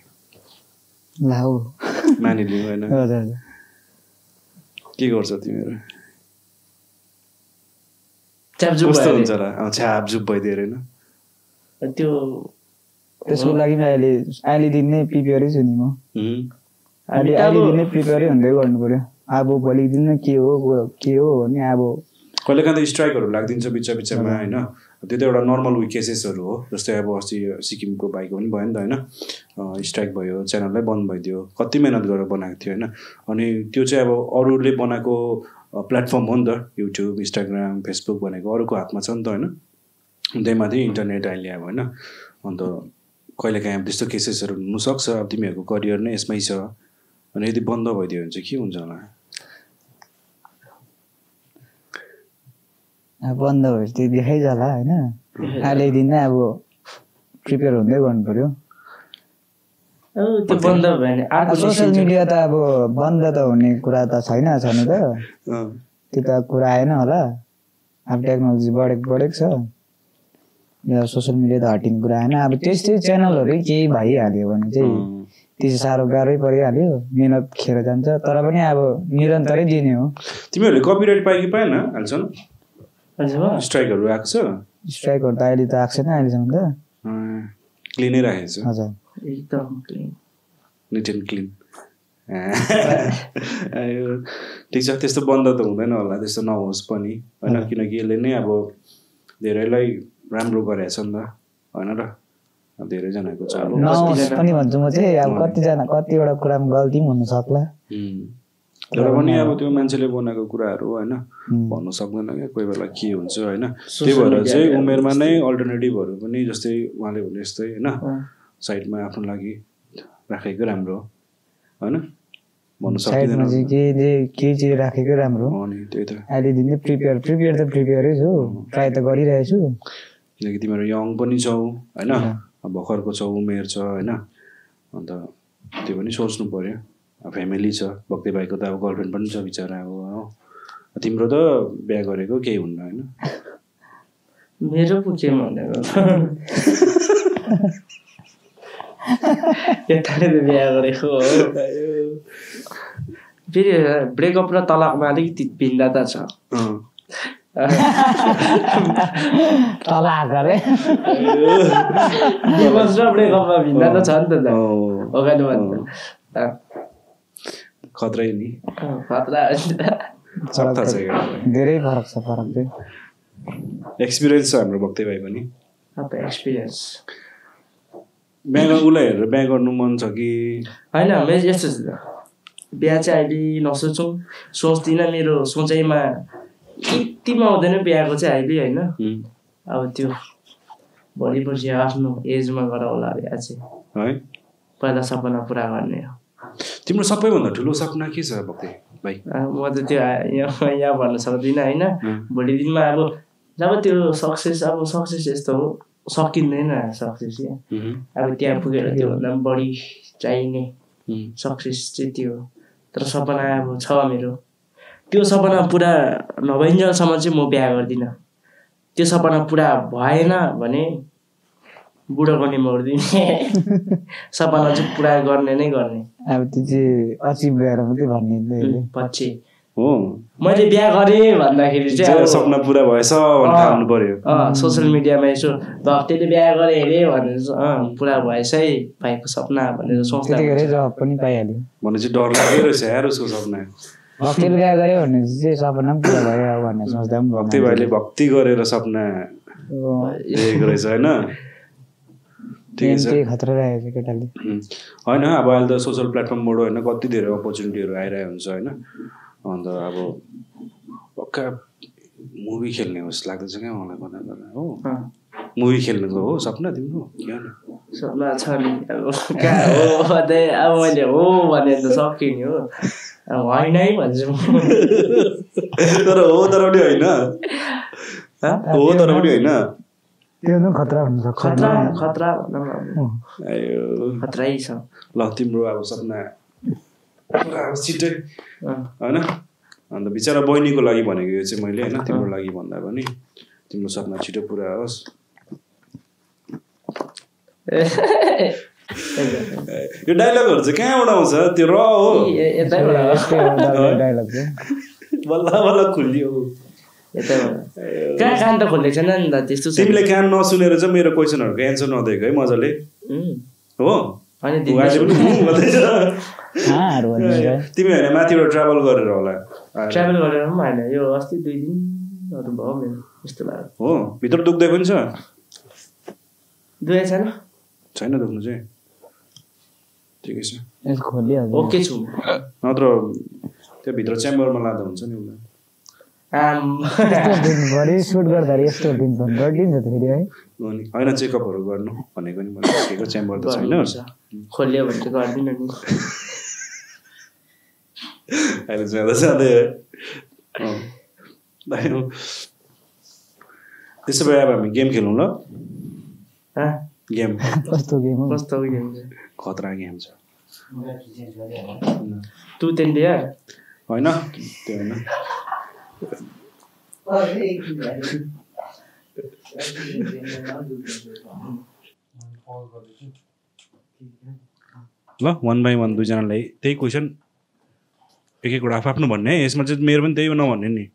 मानिलिउँ होइन के गर्छ तिमीहरू कस्तो हुन्छ र छ्यापझुप भइदियो अरे होइन त्यो त्यसको लागि अहिले दिन नै प्रिपेयरै छु नि म अहिले दिन नै प्रिपेयरै हुँदै गर्नु पर्यो अब भोलिको दिन के हो भने अब कहिले काहीँ त स्ट्राइकहरू लागिदिन्छ बिचमा होइन त्यो त एउटा नर्मल केसेसहरू हो जस्तै अब अस्ति सिक्किमको बाइकको पनि भयो नि त होइन स्ट्राइक भयो च्यानललाई बन्द भइदियो कति मेहनत गरेर बनाएको थियो होइन अनि त्यो चाहिँ अब अरूले बनाएको प्लेटफर्म हो नि त युट्युब इन्स्टाग्राम फेसबुक भनेको अरूको हातमा छ नि त होइन त्यहीमाथि इन्टरनेट अहिले अब होइन अन्त कहिले काहीँ अब त्यस्तो केसेसहरू हुनसक्छ अब तिमीहरूको करियर नै यसमै छ अनि यदि बन्द भइदियो भने चाहिँ के हुन्छ होला बन्द भएपछि त्यो देखाइजाला होइन अहिले दिन नै अब प्रिपेयर हुँदै गर्नु पर्यो सोसियल मिडिया त अब बन्द त हुने कुरा त छैन छनु त त्यो त कुरा आएन होला अब टेक्नोलोजी बढेको छ यो सोसियल मिडिया त हटिने कुरा आएन अब त्यस्तै च्यानलहरू केही भइहाल्यो भने चाहिँ त्यो साह्रो गाह्रै परिहाल्यो मेहनत खेर जान्छ तर पनि अब निरन्तरै दिने हो तिमीहरूले कपिराइट पायो कि पाएन हालसम्म स्ट्राइकहरू आएको छ स्ट्राइकहरू त अहिले त आएको छैन अहिलेसम्म त क्लिनै राखेको छ हजुर एकदम क्लिन निट एन्ड क्लिन ठिक छ त्यस्तो बन्द त हुँदैन होला त्यस्तो नहोस् पनि होइन किनकि यसले नै अब धेरैलाई राम्रो गरेछ नि त होइन र धेरैजनाको छ नहोस् पनि भन्छु म चाहिँ अब कतिवटा कुरामा गल्ती पनि हुन सक्ला तर पनि अब त्यो मान्छेले बनाएको कुराहरू होइन भन्नु सक्दैन क्या कोही बेला के हुन्छ होइन त्यही भएर चाहिँ उमेरमा नै अल्टरनेटिभहरू पनि जस्तै उहाँले भने जस्तै होइन साइडमा आफ्नो लागि राखेको राम्रो होइन भन्नु सक्दैन केही चिज राखेको राम्रो त्यही त अहिले दिन प्रिपेयर त प्रिपेयरै छु ट्राई त गरिरहेको छु किनकि तिमीहरू यङ पनि छौ होइन भर्खरको छौ उमेर छ होइन अन्त त्यो पनि सोच्नु पर्यो फ्यामिली छ भक्ति भाइको त अब गर्लफ्रेन्ड पनि छ बिचरा अब तिम्रो त बिहा गरेको केही हुन्न होइन मेरो पो के भनेको यताले त बिहा गरेको हो फेरि ब्रेकअप र तलाकमा अलिकति भिन्नता छ तलाक गरे डिभोर्स र ब्रेकअपमा भिन्नता छ नि त अगाडि भन्दा खतरै नि खतरा धेरै फरक छ चाहिँ एक्सपिरियन्स छ हाम्रो भक्ति भाइ पनि एक्सपिरियन्स उसलाई हेरेर बिहा गर्नु मन छ कि होइन मेरो यस्तो छ बिहा चाहिँ अहिले नसोचौँ सोच्दिनँ मेरो सोचाइमा यतिमा आउँदैन बिहाको चाहिँ अहिले होइन अब त्यो भोलि पर्सि आफ्नो एजमा गर होला बिहा चाहिँ है पहिला सपना पुरा गर्ने हो तिम्रो सबैभन्दा ठुलो सपना के छ भक्ति भाइ म त त्यो यहाँ भन्न सक्दिनँ होइन भोलि दिनमा अब जब त्यो सक्सेस यस्तो हो सकिँदैन सक्सेस अब त्यहाँ पुगेर त्योभन्दा पनि बढी चाहिने सक्सेस चाहिँ त्यो हो तर सपना अब छ मेरो त्यो सपना पुरा नभइन्जेलसम्म चाहिँ म बिहा गर्दिनँ। त्यो सपना पुरा भएन भने बुढो गर्ने मर्दिने। सपना चाहिँ पुरा गर्ने नै गर्ने। अब त्यो चाहिँ अचिभ गरेर मात्रै भन्ने पछि हो मैले बिहा गरेँ भन्दाखेरि चाहिँ सपना पुरा भएछ भनेर आउनु पर्यो। सोसियल मिडियामा यसो भक्तिले बिहा गरेँ अरे भनेर पुरा भएछ है भाइको सपना भनेर सोच्दा जवाब पनि पाइहाल्यो भनेपछि डर लाग्यो रहेछ यार उसको सपना। भक्तिले बिहा गर्यो भने चाहिँ सपना पनि पुरा भयो भनेर सोच्दा पनि भक्ति भाइले भक्ति गरेर सपना देखेको रहेछ होइन। खतरा रहेछ केटाले होइन। अब अहिले त सोसियल प्लेटफर्मबाट होइन कति धेरै अपर्च्युनिटीहरू आइरहेको हुन्छ होइन। अन्त अब पक्का मुभी खेल्ने होस् लाग्दैछ क्या मलाई भन्दा हो। मुभी खेल्नुको हो सपना तिम्रो? सपना छ नि अब कहाँ हो अब मैले हो भने त सकियो नि हो होइन है भन्छु तर हो तर पनि होइन हो तर पनि होइन त्यो खतरा हुन्छ खतरा खतरा खतरै छ। ल तिम्रो अब सपना छिटै होइन। अन्त बिचरा बहिनीको लागि भनेको यो चाहिँ मैले होइन तिम्रो लागि भन्दा पनि तिम्रो सपना छिटो पुरा होस्। यो डायलगहरू चाहिँ कहाँबाट आउँछ त्यो र हो बल्ल बल्ल खुलियो कहाँ कान त खोलेको छैन नि त त्यस्तो। तिमीले कान नसुनेर चाहिँ मेरो क्वेसनहरूको एन्सर नदिएको है मजाले हो। तिमी होइन माथिबाट ट्राभल गरेर होला। ट्राभल गरेर पनि होइन यो अस्ति 2 दिनहरू भयो मेरो यस्तो लाग्यो। हो भित्र दुख्दै पनि छ? दुखेको छैन छैन दुख्नु चाहिँ ठिकै छ ओके छु। नत्र त्यो भित्र च्याम्बरमा लाँदा हुन्छ नि उसलाई सुट गर्दा यस्तो दिन्छ गरिदिन्छ त फेरि है होइन चेकअपहरू गर्नु भनेको नि मैले देखेको च्याम्बर त छैन खोल्यो भने चाहिँ गर्दिनँ नि अहिले जाँदा जाँदै त्यसो भए अब हामी गेम खेलौँ ल। गेम कस्तो गेम खतरा गेम छ तु तेन्दिया होइन त्यो होइन ल 1 by 1 दुईजनालाई त्यही क्वेसन एक एकवटा आफ्नो भन्ने यसमा चाहिँ मेरो पनि त्यही नभन्ने नि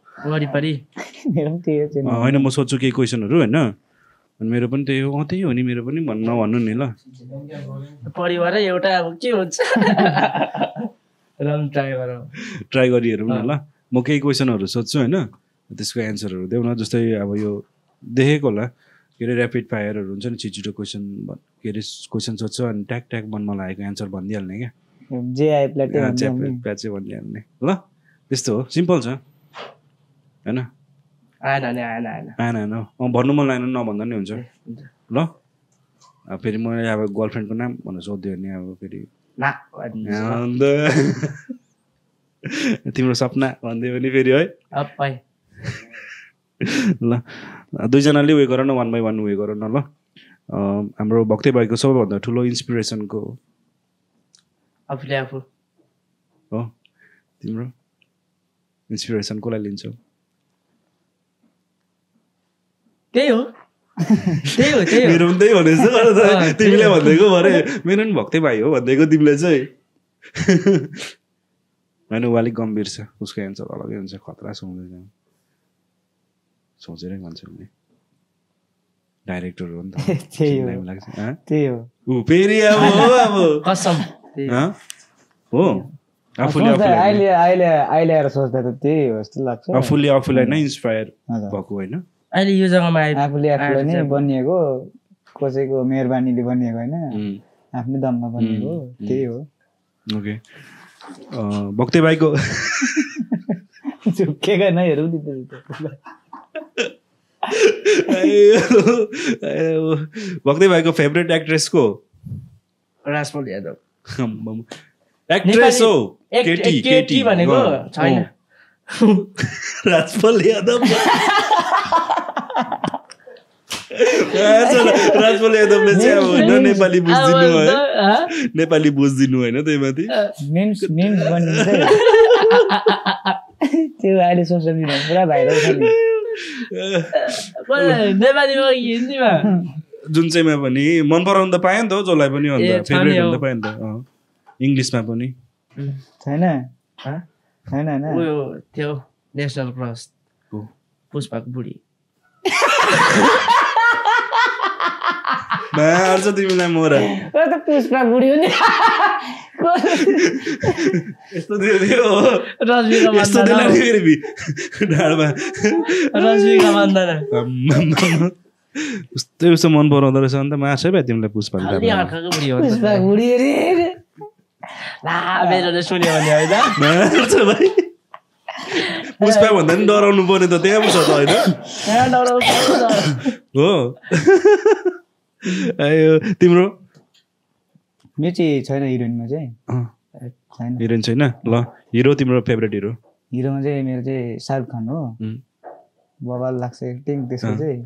होइन म सोध्छु केही क्वेसनहरू होइन अनि मेरो पनि त्यही हो त्यही हो नि मेरो पनि नभन्नु नि ल। परिवार एउटा अब के हुन्छ ट्राई गरिहेरौँ न ल। म केही क्वेसनहरू सोध्छु होइन त्यसको एन्सरहरू देऊ न। जस्तै अब यो देखेको होला के अरे ऱ्यापिड फायरहरू हुन्छ नि छिटो क्वेसन के अरे क्वेसन सोध्छु अनि ट्याक ट्याक मन लागेको एन्सर भनिदिइहाल्ने क्या प्याचै भनिदिइहाल्ने ल। त्यस्तो हो सिम्पल छ होइन। आएन भन्नु मन लागेन नभन्दा नि हुन्छ ल। अब फेरि मैले अब गर्लफ्रेन्डको नाम भनेर सोधिदियो भने अब फेरि तिम्रो सपना भनिदियो भने फेरि है ल। दुईजनाले उयो गर न 1 by 1 उयो गर न ल। हाम्रो भक्ति भाइको सबैभन्दा ठुलो इन्सपिरेसनको आफूले आफू हो तिम्रो इन्सपिरेसन कसलाई लिन्छौ? त्यही हो मेरो पनि त्यही भनेको तिमीले भनिदिएको भरे मेरो पनि भक्ति भाइ हो भनिदिएको तिमीले चाहिँ होइन ऊ अलिक गम्भीर छ उसको एन्सर अलगै हुन्छ खतरा सुन्दैछ सोचेरै भन्छ उसले डाइरेक्टर हो नि त त्यही हो ऊ फेरि अब कसम हो आफूले आएर सोच्दा त त्यही हो जस्तो लाग्छ। आफूलाई नै इन्सपायर भएको होइन अहिले यो जग्गामा आफूले आफूलाई नै बनिएको कसैको मेहरबानीले बनिएको होइन आफ्नै दममा बनिएको त्यही हो। ओके भक्ति भाइको झुक्केका नै हेरौँ नि भक्ति भाइको फेभरेट एक्ट्रेस को? राजपाल यादव एक्ट्रेस हो केटी भनेको छैन राजपाल यादव राजपाल यादवले चाहिँ अब होइन नेपाली बुझिदिनु है नेपाली बुझिदिनु होइन त्यही माथि त्यो अहिले सोसियल मिडियामा पुरा भाइरल छ नि नेपालीमा कि हिन्दीमा जुन चाहिँमा पनि मन पराउनु त पायो नि त जसलाई पनि अन्त फेभरेट हुन त पायो नि त इङ्ग्लिसमा पनि छैन छैन हैन उयो त्यो नेसनल क्रस पुष्पाको बुढी मार्छ तिमीलाई मोरा त पुष्पा बुढी हो नि यस्तो दियो रश्मिका यस्तो मन्दाना दियो ढाडमा रश्मिका मन्दाना उस्तै उस्तो मन पराउँदो रहेछ अन्त मार्छ भाइ तिमीलाई पुष्पा अलि अर्काको बुढी हो पुष्पा बुढी अरे ला मेरो सुन्यो भने होइन मार्छ भाइ पुष्पा भन्दा नि डराउनु पर्ने त त्यहाँ पो छ त होइन हो आयो तिम्रो मेरो चाहिँ छैन हिरोइनमा चाहिँ छैन हिरोइन छैन ल हिरो तिम्रो फेभरेट हिरो हिरोमा चाहिँ मेरो चाहिँ शाहरुख खान हो बवाल लाग्छ एक्टिङ त्यसको चाहिँ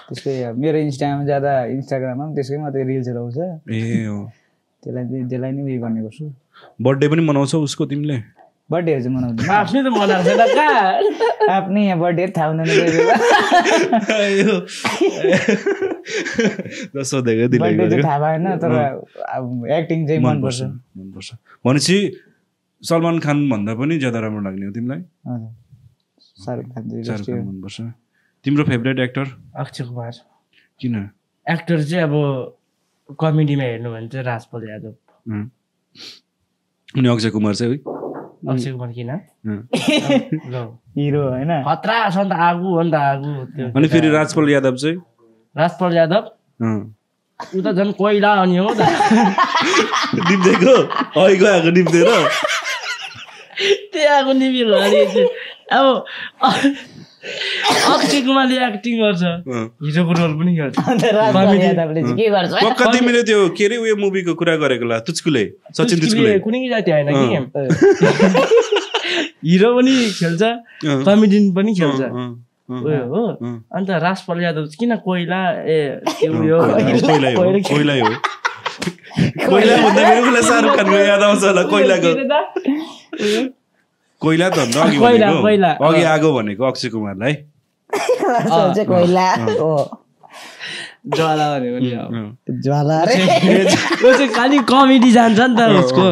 त्यसकै मेरो इन्स्टाग्राममा पनि त्यसकै मात्रै रिल्सहरू आउँछ ए हो त्यसलाई नै उयो गर्ने गर्छु बर्थडे पनि मनाउँछौ उसको तिमीले बर्थडेहरू चाहिँ मनाउँदैन आफ्नै त मनाएको छैन कहाँ आफ्नै यहाँ बर्थडे थाहा हुँदैन सोधेको दिले बर्थडे चाहिँ थाहा भएन तर अब एक्टिङ चाहिँ मनपर्छ मनपर्छ भनेपछि सलमान खान भन्दा पनि ज्यादा राम्रो लाग्ने हो तिमीलाई शाहरुख खान शाहरुख खान मनपर्छ तिम्रो फेभरेट एक्टर अक्षय कुमार किन एक्टर चाहिँ अब कमेडीमा हेर्नु भने चाहिँ राजपाल यादव अनि अक्षय कुमार चाहिँ अक्षय कुमार किन हिरो होइन खतरा छ नि त आगो हो नि त आगो त्यो अनि फेरि राजपाल यादव चाहिँ राजपाल यादव ऊ त झन् कोइला अनि हो त निप्देको अघि गएको निप्देर त्यहाँको निबिल अब अक्षय कुमारले एक्टिङ गर्छ हिरोको रोल पनि गर्छ पक्का तिमीले त्यो के अरे उयो मुभीको कुरा गरेको ला तुच्कुले सचिन तुच्कुले कुनै जाति होइन कि हिरो पनि खेल्छ कमेडियन पनि खेल्छ उयो हो अन्त राजपाल यादव किन कोइला उयो कोइला हो कोइला भन्दा मेरो शाहरुख खानको याद आउँछ होला कोइलाको कोइला त अन्त अघि भनेको अघि आगो भनेको अक्षय कुमारलाई कोइला ज्वाला भनेको नि ज्वाला रे त्यो चाहिँ खालि कमेडी जान्छ नि त उसको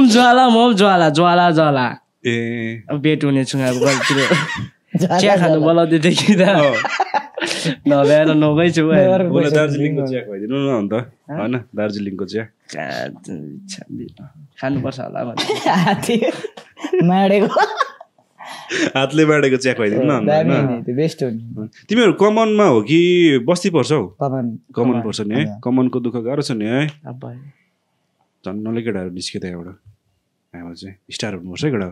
ज्वाला म ज्वाला ज्वाला ज्वाला ए अब भेट हुनेछु अब गल्ती चिया खानु बोलाउँदै देखि त नभएर नगै छु दार्जिलिङको चिया खुवाइदिनु न अन्त होइन दार्जिलिङको चिया खानुपर्छ होला हातले बाँडेको चिया खुवाइदिनु न अन्त बेस्ट हो नि तिमीहरू कमनमा हो कि बस्ती पर्छ हौ कमन पर्छ नि है कमनको दुःख गाह्रो छ नि है झन्नले केटाहरू निस्के त एउटा नाम चाहिँ स्टार हुनुपर्छ है केटा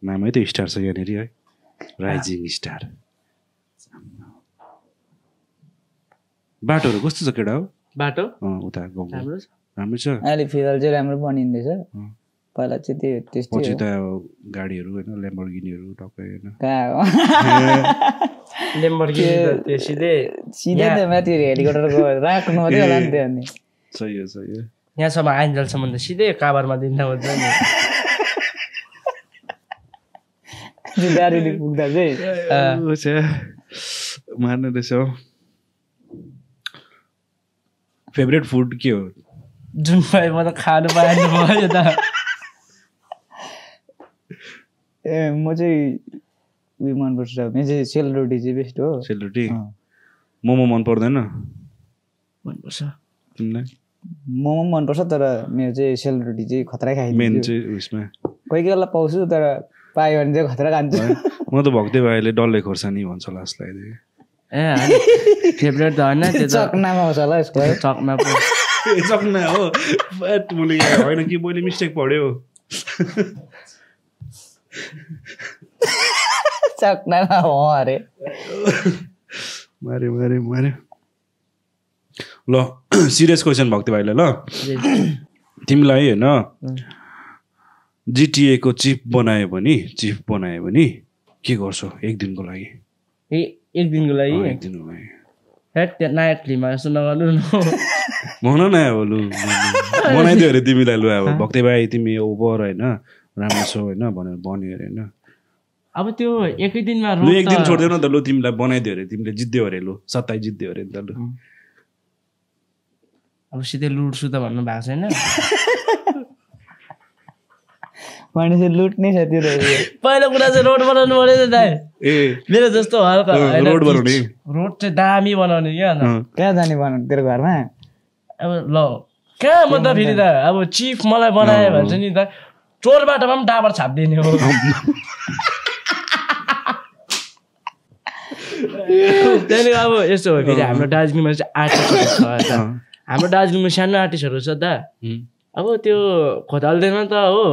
नामै त स्टार छ यहाँनिर है राइजिङ स्टार बाटोहरू कस्तो छ केटा हो बाटो उता गाउँको राम्रो छ अहिले फिलहाल चाहिँ राम्रो बनिँदैछ पहिला चाहिँ त्यो त्यस्तै पछि त गाडीहरू होइन ल्याम्बोर्गिनीहरू टक्कै होइन ल्याम्बोर्गिनी सिधै त माथि हेलिकप्टरको राख्नु मात्रै होला नि त्यो सही हो यहाँसम्म आइन्जेलसम्म त सिधै काभरमा दिँदा हुन्छ नि दार्जिलिङ पुग्दा चाहिँ मार्ने रहेछ फेभरेट फुड के हो जुन पाए म त खानु पाएन भयो त म चाहिँ उयो मनपर्छ मेरो चाहिँ सेलरोटी चाहिँ बेस्ट हो सेलरोटी मोमो मन पर्दैन मनपर्छ तिमीलाई मोमो मनपर्छ तर मेरो चाहिँ सेलरोटी चाहिँ खतरा खाइदिन्छु मेन चाहिँ उयसमा कोही कोही बेला पाउँछु तर पायो भने चाहिँ खतरा खान्छु म त भक्दै भाइले डल्ले खोर्सानी भन्छ लास्टलाई ए फेभरेट त होइन त्यो चकनामा आउँछ होला यसको चकमा चकना हो मैले होइन कि मैले मिस्टेक पढ्यो चकनामा हो अरे मारे ल सिरियस क्वेसन भक्ति भाइलाई ल तिमीलाई होइन GTA को चिफ बनायो भने के गर्छौ एक दिनको लागि एक दिनको लागि नयाँ फिल्ममा जस्तो नगर्नु भन न अब लु बनाइदियो अरे तिमीलाई लु अब भक्ति भाइ तिमी ओभर होइन राम्रो छौ होइन भनेर भन्यो अरे होइन अब त्यो एकै दिनमा लु एक दिन छोड्दैन त लु तिमीलाई बनाइदियो अरे तिमीले जित्दियो अरे लु 27 जित्दियो अरे नि त लु अब सिधै लुट्छु त भन्नु भएको छैन मान्छे लुट्नै छ त्यो पहिलो कुरा चाहिँ रोड बनाउनु पर्यो नि दाइ मेरो जस्तो हल्का रोड बनाउने रोड चाहिँ दामी बनाउने क्या कहाँ जाने बनाउनु तेरो घरमा अब ल कहाँ म त फेरि त अब चिफ मलाई बनायो भन्छ नि त चोर बाटोमा पनि डाबर छापिदिने हो त्यहाँदेखि अब यस्तो हो फेरि हाम्रो दार्जिलिङमा चाहिँ आर्टिस्टहरू छ हाम्रो दार्जिलिङमा सानो आर्टिस्टहरू छ त अब त्यो खोताल्दैन त हो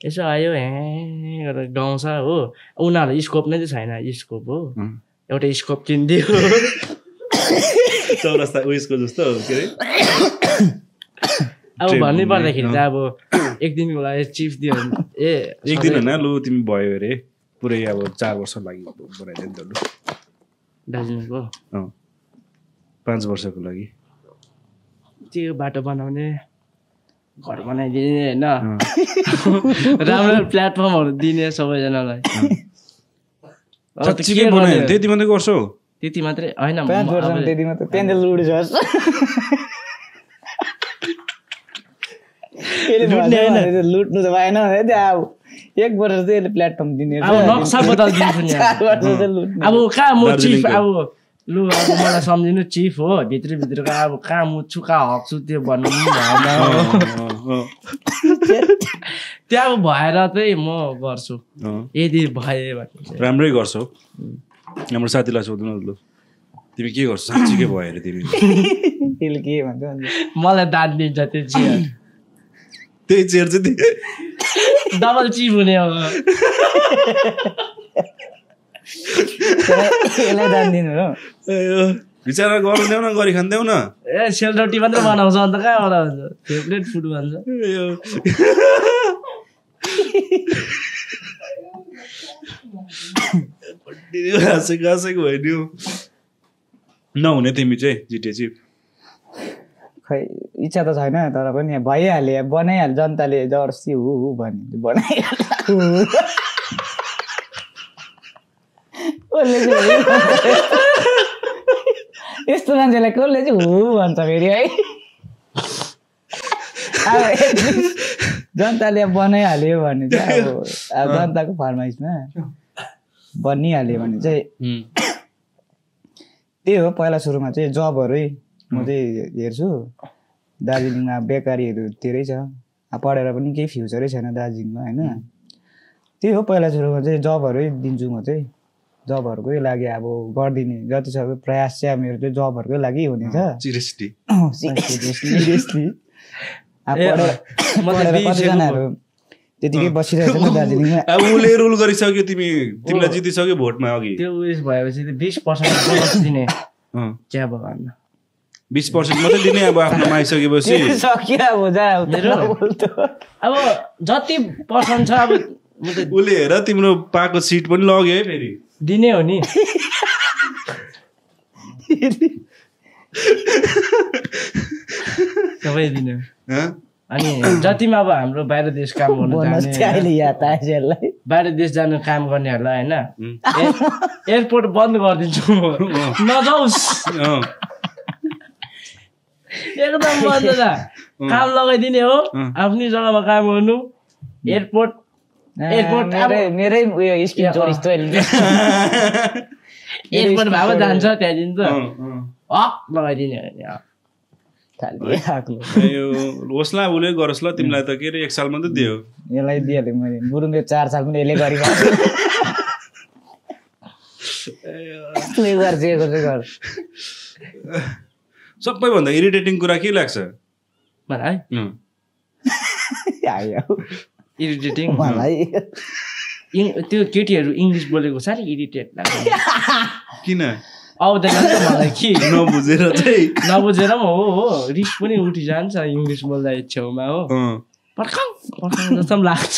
यसो आयो गरेर गाउँछ हो उनीहरूलाई स्कोप नै चाहिँ छैन स्कोप हो एउटा स्कोप किनिदियो चौरस्ता उयसको जस्तो के अरे अब भन्नै पर्दाखेरि त अब एक दिनको लागि चिफ दियो ए एक दिन होइन लु तिमी भयो अरे पुरै अब 4 वर्ष लागि बनाइदियो नि त लु दार्जिलिङको 5 वर्षको लागि त्यो बाटो बनाउने घर बनाइदिने होइन राम्रो प्लेटफर्महरू दिने सबैजनालाई त्यति मात्रै गर्छौ त्यति मात्रै होइन त्यति मात्रै पेन्डेल लुट्छ लुट्नु त भएन अब 1 वर्ष चाहिँ यसले प्लेटफर्म दिने अब नक्सा बदलिदिन्छु नि अब कहाँ म चिफ अब लु अब मलाई सम्झिनु चिफ हो भित्रको अब कहाँ मुच्छु कहाँ हक्छु त्यो भन्नु पनि भएन त्यो अब भएर चाहिँ म गर्छु यदि भए भने राम्रै गर्छौ हाम्रो साथीलाई सोध्नु लु तिमी के गर्छौ साँच्चीकै भयो अरे तिमी त्यसले के भन्छ मलाई दान दिन्छ त्यो चेयर त्यही चेयर चाहिँ डबल चिफ हुने हो यसलाई दान दिनु हो विचार गर्दैनौ न गरी खाँदैनौ न ए सेलरोटी मात्रै बनाउँछ अन्त कहाँबाट हुन्छ फेभरेट फुड भन्छ हाँसेको भयो नि नहुने तिमी चाहिँ जिटे चिफ खै इच्छा त छैन तर पनि भइहाल्यो बनाइहाल्यो जनताले जबरजस्ती हु भन्यो बनाइहाल्यो यस्तो मान्छेलाई कसले चाहिँ हु भन्छ फेरि है अब जनताले बनाइहाल्यो भने चाहिँ अब जनताको फरमाइसमा बनिहाल्यो भने चाहिँ त्यही हो पहिला सुरुमा चाहिँ जबहरू म चाहिँ हेर्छु दार्जिलिङमा बेकारीहरू धेरै छ पढेर पनि केही फ्युचरै छैन दार्जिलिङमा होइन त्यही हो पहिला सुरुमा चाहिँ जबहरू दिन्छु म चाहिँ जबहरूकै लागि अब गरिदिने जति सक्दो प्रयास चाहिँ मेरो चाहिँ जबहरूकै लागि हुनेछ सिरियसली कतिजनाहरू त्यतिकै बसिरहेको छ दार्जिलिङमा अब उसले रुल गरिसक्यो तिमीलाई जितिसक्यो भोटमा अघि त्यो उयस भएपछि 20% बोनस दिने चिया बगानमा 20% मात्रै दिने अब आफ्नोमा आइसकेपछि अब जति पर्सेन्ट छ अब उसले हेर तिम्रो पाएको सिट पनि लग्यो है फेरि दिने हो नि सबै दिने अनि जतिमा अब हाम्रो बाहिर देश काम गर्नु बाहिर देश जानु काम गर्नेहरूलाई होइन एयरपोर्ट बन्द गरिदिन्छु नजाओस् एकदम बन्द छ काम लगाइदिने हो आफ्नै जग्गामा काम गर्नु एयरपोर्ट मेरै उयो स्किन चोरिस्तो एयरपोर्ट भएको जान्छ त्यहाँदेखि त लगाइदिने होस् ल उसले गरोस् ल तिमीलाई त के अरे 1 साल मात्रै दियो यसलाई दिइहालेँ मैले बुरुङले 4 साल पनि यसले गरिरहेको सबैभन्दा इरिटेटिङ कुरा के लाग्छ मलाई इरिटेटिङ मलाई त्यो केटीहरू इङ्ग्लिस बोलेको साह्रै इरिटेट लाग्छ किन आउँदैन नि त मलाई कि नबुझेर पनि हो रिस पनि उठिजान्छ इङ्ग्लिस बोल्दा छेउमा हो पर्खाङ जस्तो पनि लाग्छ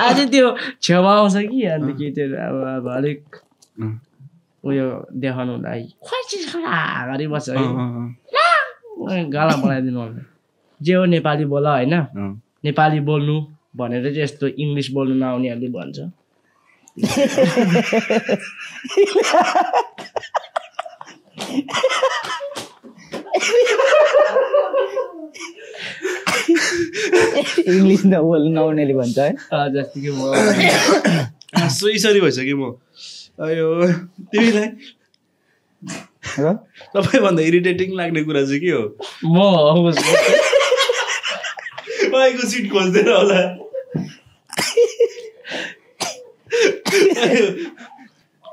आज त्यो छेउमा आउँछ कि अन्त केटीहरू अब अलिक उयो देखाउनुलाई गरिबस्छ है गाला बनाइदिनु जे हो नेपाली बोल होइन नेपाली बोल्नु भनेर चाहिँ यस्तो इङ्ग्लिस बोल्नु नआउनेहरूले भन्छ इङ्ग्लिस नबोल्नु नआउनेले भन्छ है जस्तो कि म सही भइसक्यो म अयो तिमीलाई सबैभन्दा इरिटेटिङ लाग्ने कुरा चाहिँ के हो म तपाईँको सिट खोज्दैन होला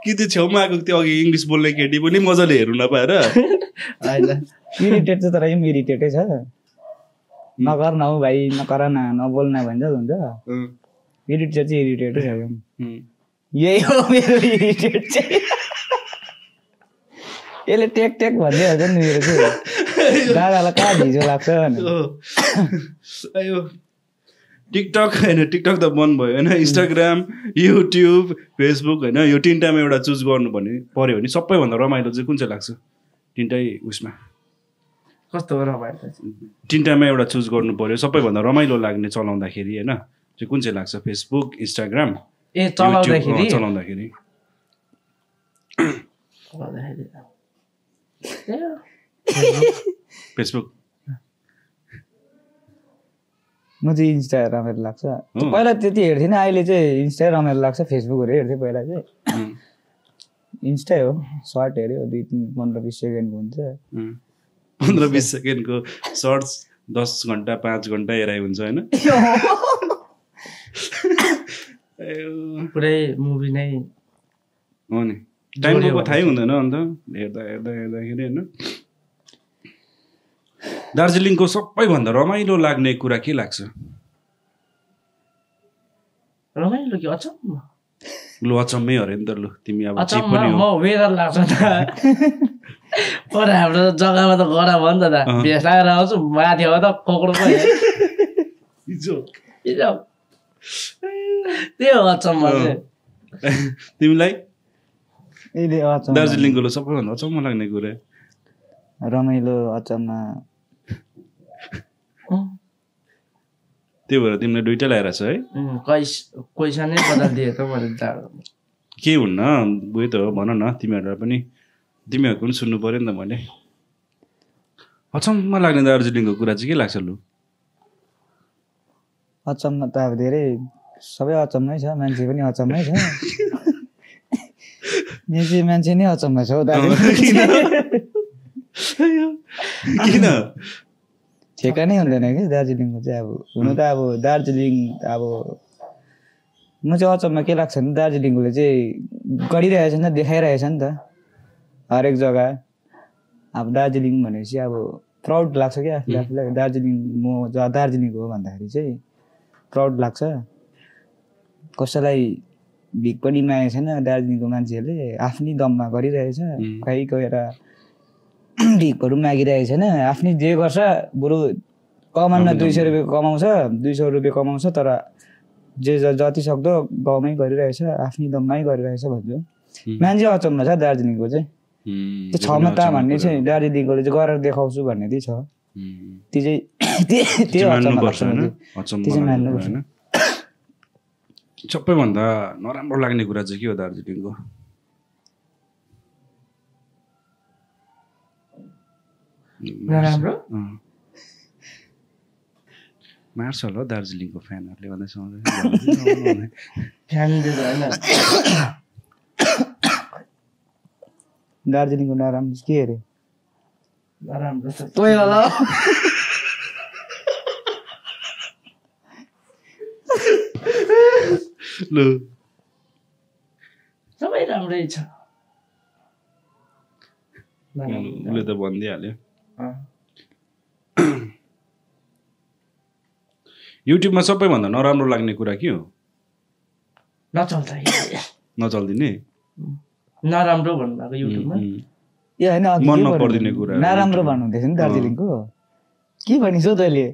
कि त्यो छेउमा आएको त्यो अघि इङ्ग्लिस बोल्ने केटी पनि मजाले हेर्नु नपाएर इरिटेट चाहिँ तर यो इरिटेटै छ नगर न भाइ नकर न नबोल्न भन्छ हुन्छ इरिटेट चाहिँ इरिटेटै छ यही हो मेरो इरिटेट चाहिँ यसले टेक टेक भन्दै हुन्छ नि मेरो चाहिँ दादालाई कहाँ झिजो लाग्छ अयो टिकटक होइन टिकटक त बन्द भयो होइन इन्स्टाग्राम युट्युब फेसबुक होइन यो तिनवटामा एउटा चुज गर्नु पर्यो भने सबैभन्दा रमाइलो चाहिँ कुन चाहिँ लाग्छ तिनटै उसमा कस्तो रमाइलो तिनवटामा एउटा चुज गर्नु पर्यो सबैभन्दा रमाइलो लाग्ने चलाउँदाखेरि होइन चाहिँ कुन चाहिँ लाग्छ फेसबुक इन्स्टाग्राम ए चलाउँदाखेरि फेसबुक म चाहिँ इन्स्टा रमाइलो लाग्छ पहिला त्यति हेर्थेन अहिले चाहिँ इन्स्टा रमाइलो लाग्छ फेसबुकहरू हेर्थेँ पहिला चाहिँ इन्स्टै हो सर्ट हेऱ्यो 2-15-20 सेकेन्डको हुन्छ 15-20 सेकेन्डको सर्ट्स 10 घन्टा 5 घन्टा हेराइ हुन्छ होइन पुरै मुभी नै हो नि टाइमको थाहै हुँदैन अन्त हेर्दाखेरि होइन दार्जिलिङको सबैभन्दा रमाइलो लाग्ने कुरा के लाग्छ रमाइलो कि अचम्म लु अचम्मै अरे नि त लु तिमी अब म वेदर लाग्छ त पर हाम्रो जग्गामा त गरा भयो नि त भेष लगाएर आउँछु माथि हो त कोक्रो पो त्यही हो अचम्म तिमीलाई दार्जिलिङको लु सबैभन्दा अचम्म लाग्ने कुरा रमाइलो अचम्म त्यही भएर तिमीले दुइटा ल्याएर छ है क्वेसनै बदलिदिए त मैले के हुन्न उयो त हो भन न तिमीहरूलाई पनि तिमीहरूको पनि सुन्नु पर्यो नि त मैले अचम्म लाग्ने दार्जिलिङको कुरा चाहिँ के लाग्छ लु अचम्म त अब धेरै सबै अचम्मै छ मान्छे पनि अचम्मै छ मान्छे नै अचम्म छ किन ठेका नै हुँदैन कि दार्जिलिङको चाहिँ अब हुनु त अब दार्जिलिङ अब म चाहिँ अचम्म के लाग्छ भने दार्जिलिङकोले चाहिँ गरिरहेछ नि त देखाइरहेछ नि त हरेक जग्गा अब दार्जिलिङ भनेपछि अब प्राउड लाग्छ क्या आफूलाई दार्जिलिङ म दार्जिलिङको हो भन्दाखेरि चाहिँ प्राउड लाग्छ कसैलाई भिख पनि मागेको छैन दार्जिलिङको मान्छेहरूले आफ्नै दममा गरिरहेछ कहीँ गएर भिखहरू मागिरहेको छैन आफ्नै जे गर्छ बरु कमानमा 200 रुपियाँ कमाउँछ 200 रुपियाँ कमाउँछ तर जे जति सक्दो गाउँमै गरिरहेछ आफ्नै दममै गरिरहेछ भन्छु मान्छे अचम्म छ दार्जिलिङको चाहिँ त्यो क्षमता भन्ने चाहिँ दार्जिलिङकोले चाहिँ गरेर देखाउँछु भन्ने चाहिँ छ त्यो चाहिँ मान्नुपर्छ सबैभन्दा नराम्रो लाग्ने कुरा चाहिँ के हो दार्जिलिङको नराम्रो मार्छ होला दार्जिलिङको फ्यानहरूले भन्दै दार्जिलिङको नराम्रो के अरे नराम्रो लु सबै राम्रै छ उसले त भनिदिइहाल्यो युट्युबमा सबैभन्दा नराम्रो लाग्ने कुरा के हो नचल्दिने नराम्रो भन्नुभएको युट्युबमा ए होइन मन नपर्दिने कुरा नराम्रो भन्नुहुँदैछ नि दार्जिलिङको के भनिस् हौ तैँले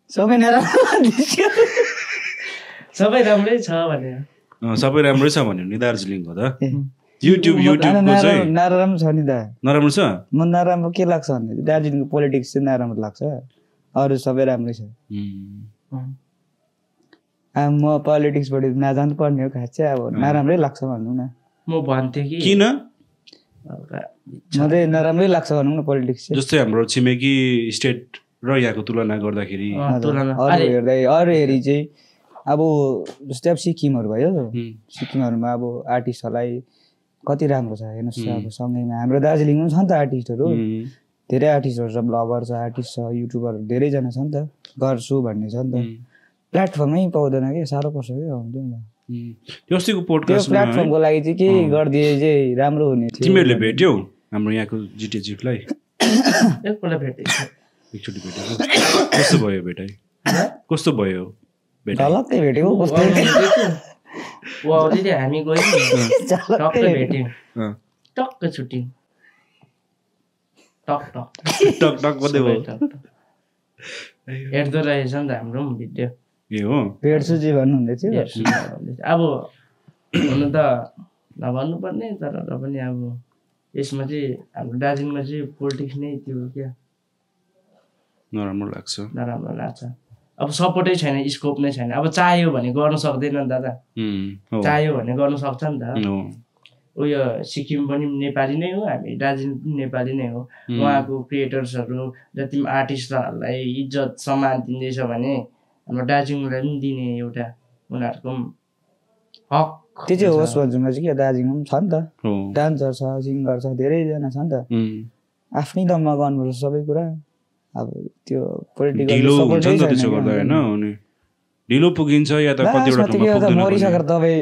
सबै नराम्रो सबै राम्रै छ भने सबै राम्रै छ भन्यो नि दार्जिलिङको त युट्युबको चाहिँ नराम्रो छ नि त नराम्रो छ म नराम्रो के लाग्छ भने दार्जिलिङको पोलिटिक्स चाहिँ नराम्रो लाग्छ अरू सबै राम्रै छ। अब म पोलिटिक्सबाट नजानु पर्ने हो खास चाहिँ, अब नराम्रै लाग्छ भनौँ न। म भन्थेँ कि किन म चाहिँ नराम्रै लाग्छ भनौँ न पोलिटिक्स चाहिँ। जस्तै हाम्रो छिमेकी स्टेट र यहाँको तुलना गर्दाखेरि अरू हेर्दै अरू हेरी चाहिँ अब जस्तै अब सिक्किमहरू भयो, सिक्किमहरूमा अब आर्टिस्टहरूलाई कति राम्रो छ हेर्नुहोस्। अब सँगैमा हाम्रो दार्जिलिङमा पनि छ नि त आर्टिस्टहरू, धेरै आर्टिस्टहरू छ, ब्लगर छ, आर्टिस्ट छ, युट्युबरहरू धेरैजना छ नि त, गर्छु भन्ने छ नि त। प्लेटफर्मै पाउँदैन कि, साह्रो पर्छ कि हुन्छ नि त। अस्तिको पोडकास्ट प्लेटफर्मको लागि चाहिँ के गरिदिए चाहिँ राम्रो हुने थियो। तिमीहरूले भेट्यौ हाम्रो यहाँको जिटिए चिफलाई? एकपल्ट भेटेको, एकचोटि भेटेको। कस्तो भयो भेटाइ? कस्तो भयो भेटाइ? झलक्कै भेटेको कस्तो दिदी हामी गयौँ टक्कै भेट्यौँ, टक्क छुट्यौँ, टक टक टक टक मात्रै भयो। हेर्दो रहेछ नि त हाम्रो पनि भिडियो। ए हो भेट्छु जी भन्नुहुँदै थियो। अब हुनु त नभन्नु पर्ने, तर पनि अब यसमा चाहिँ हाम्रो दार्जिलिङमा चाहिँ पोलिटिक्स नै त्यो क्या नराम्रो लाग्छ, नराम्रो लाग्छ। अब सपोर्टै छैन, स्कोप नै छैन। अब चाह्यो भने गर्न सक्दैन नि दादा, चाह्यो भने गर्न सक्छ नि त। उयो सिक्किम पनि नेपाली नै हो, हामी दार्जिलिङ पनि नेपाली नै हो। उहाँको क्रिएटर्सहरू जति पनि आर्टिस्टहरूलाई इज्जत सम्मान दिँदैछ भने हाम्रो दार्जिलिङलाई पनि दिने एउटा उनीहरूको हक त्यो चाहिँ होस् भन्छु म चाहिँ। के दार्जिलिङमा पनि छ नि त, डान्सर छ, सिङ्गर छ, धेरैजना छ नि त। आफ्नै दममा गर्नुपर्छ सबै कुरा। अब त्यो पोलिटिकल सपोर्टै छैन हैन, ढिलो पुगिन्छ या त कतिवटा ठाउँमा पुग्दैन। मरिसकेर दबाई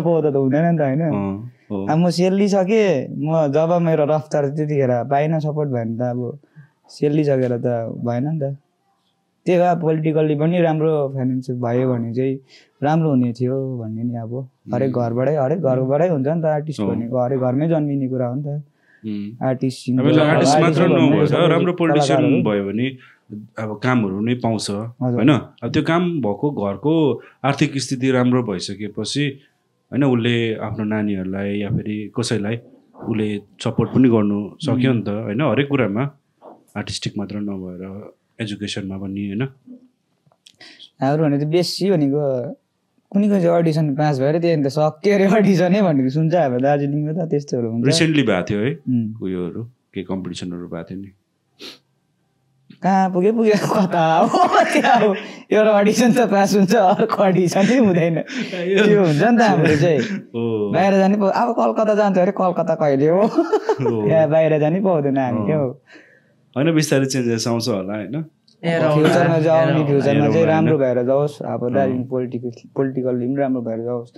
पाउँदा त हुँदैन नि त हैन। अब म सेलिसकेँ, म जब मेरो रफ्तार त्यतिखेर पाइनँ, सपोर्ट भएन त अब सेलिसकेर त भएन नि त। त्यही भएर पोलिटिकल्ली पनि राम्रो फाइनेन्स भयो भने चाहिँ राम्रो हुने थियो भन्ने नि। अब हरेक घरबाटै हुन्छ नि त आर्टिस्ट भनेको, हरेक घरमै जन्मिने कुरा हो नि त आर्टिस्ट मात्र नभएर राम्रो पोलिटिसियन भयो भने अब कामहरू नै पाउँछ होइन। अब त्यो काम भएको घरको आर्थिक स्थिति राम्रो भइसकेपछि होइन, उसले आफ्नो नानीहरूलाई या फेरि कसैलाई उसले सपोर्ट पनि गर्नु सक्यो नि त होइन। हरेक कुरामा आर्टिस्टिक मात्र नभएर एजुकेसनमा पनि होइन। हाम्रो भने चाहिँ बेसी भनेको कुनै चाहिँ अडिसन पास भएर त्यो अन्त सक्यो अरे अडिसनै भनेको सुन्छ हाम्रो दार्जिलिङमा त। त्यस्तोहरू हुन्छ। रिसेन्टली भएको थियो है उयोहरू, के कम्पिटिसनहरू भएको थियो नि। कहाँ पुग्यो कता अब एउटा अडिसन त पास हुन्छ, अर्को अडिसनै हुँदैन। त्यो हुन्छ नि त हाम्रो चाहिँ। बाहिर जानै अब कलकत्ता जान्छ अरे, कलकत्ता कहिले हो यहाँ बाहिर जानै पाउँदैन हामी क्या हो। होइन बिस्तारै चेन्जेस आउँछ होला होइन। फ्युचरमा चाहिँ आउने, फ्युचरमा चाहिँ राम्रो भएर जाओस्। अब दार्जिलिङ पोलिटिकल्ली पनि राम्रो भएर जाओस्,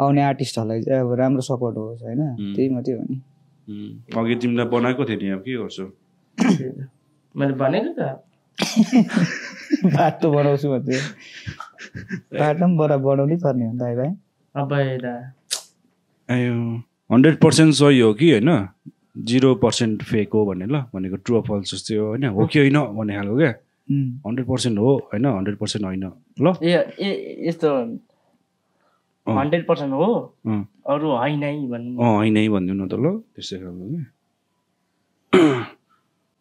आउने आर्टिस्टहरूलाई चाहिँ अब राम्रो सपोर्ट होस् होइन। त्यही मात्रै हो नि। अघि तिमीलाई बनाएको थियो नि, अब के गर्छौ? मैले भनेको त बाटो बनाउँछु भन्थ्यो, बाटो पनि बनाउनै पर्ने हो नि त भाइ। अब 100% सही हो कि होइन, 0% फेक हो भन्ने ल भनेको ट्रु फल्स जस्तै हो होइन, हो कि होइन भन्ने खालको क्या। 100% हो होइन, 100% होइन ल। यस्तो 100% हो, अरू होइन भन्नु, होइन भनिदिनु न त ल, त्यस्तै खालको क्या।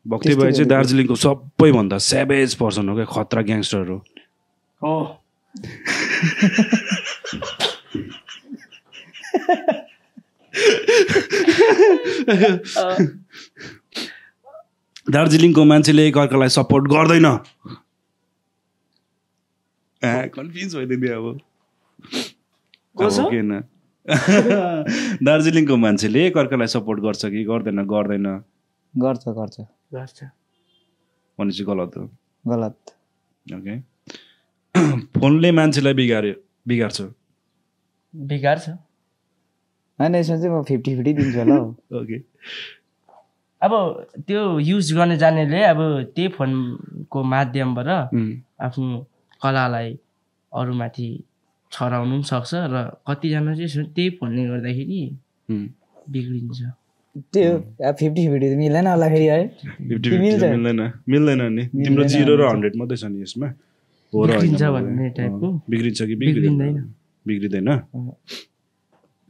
भक्ति भाइ चाहिँ दार्जिलिङको सबैभन्दा सेभेज पर्सन हो क्या, खतरा ग्याङ्स्टर हो। दार्जिलिङको मान्छेले एकअर्कालाई सपोर्ट गर्दैन। कन्फ्युज भइदिने अब किन दार्जिलिङको मान्छेले एकअर्कालाई सपोर्ट गर्छ कि गर्दैन? गर्दैन। गर्छ भने चाहिँ गलत हो। गलत। ओके। फोनले मान्छेलाई बिगार्छ होइन, यसमा चाहिँ म 50-50 दिन्छु होला हौ। ओके। अब त्यो युज गर्ने जानेले अब त्यही फोनको माध्यमबाट आफ्नो कलालाई अरूमाथि छराउनु पनि सक्छ, र कतिजना चाहिँ त्यही फोनले गर्दाखेरि बिग्रिन्छ। त्यो 50-50 मिल्दैन होला फेरि है। 50-50 मिल्दैन नि। तिम्रो 0 र 100 मात्रै छ नि यसमा। बिग्रिन्छ भन्ने टाइपको। बिग्रिन्छ कि बिग्रिँदैन?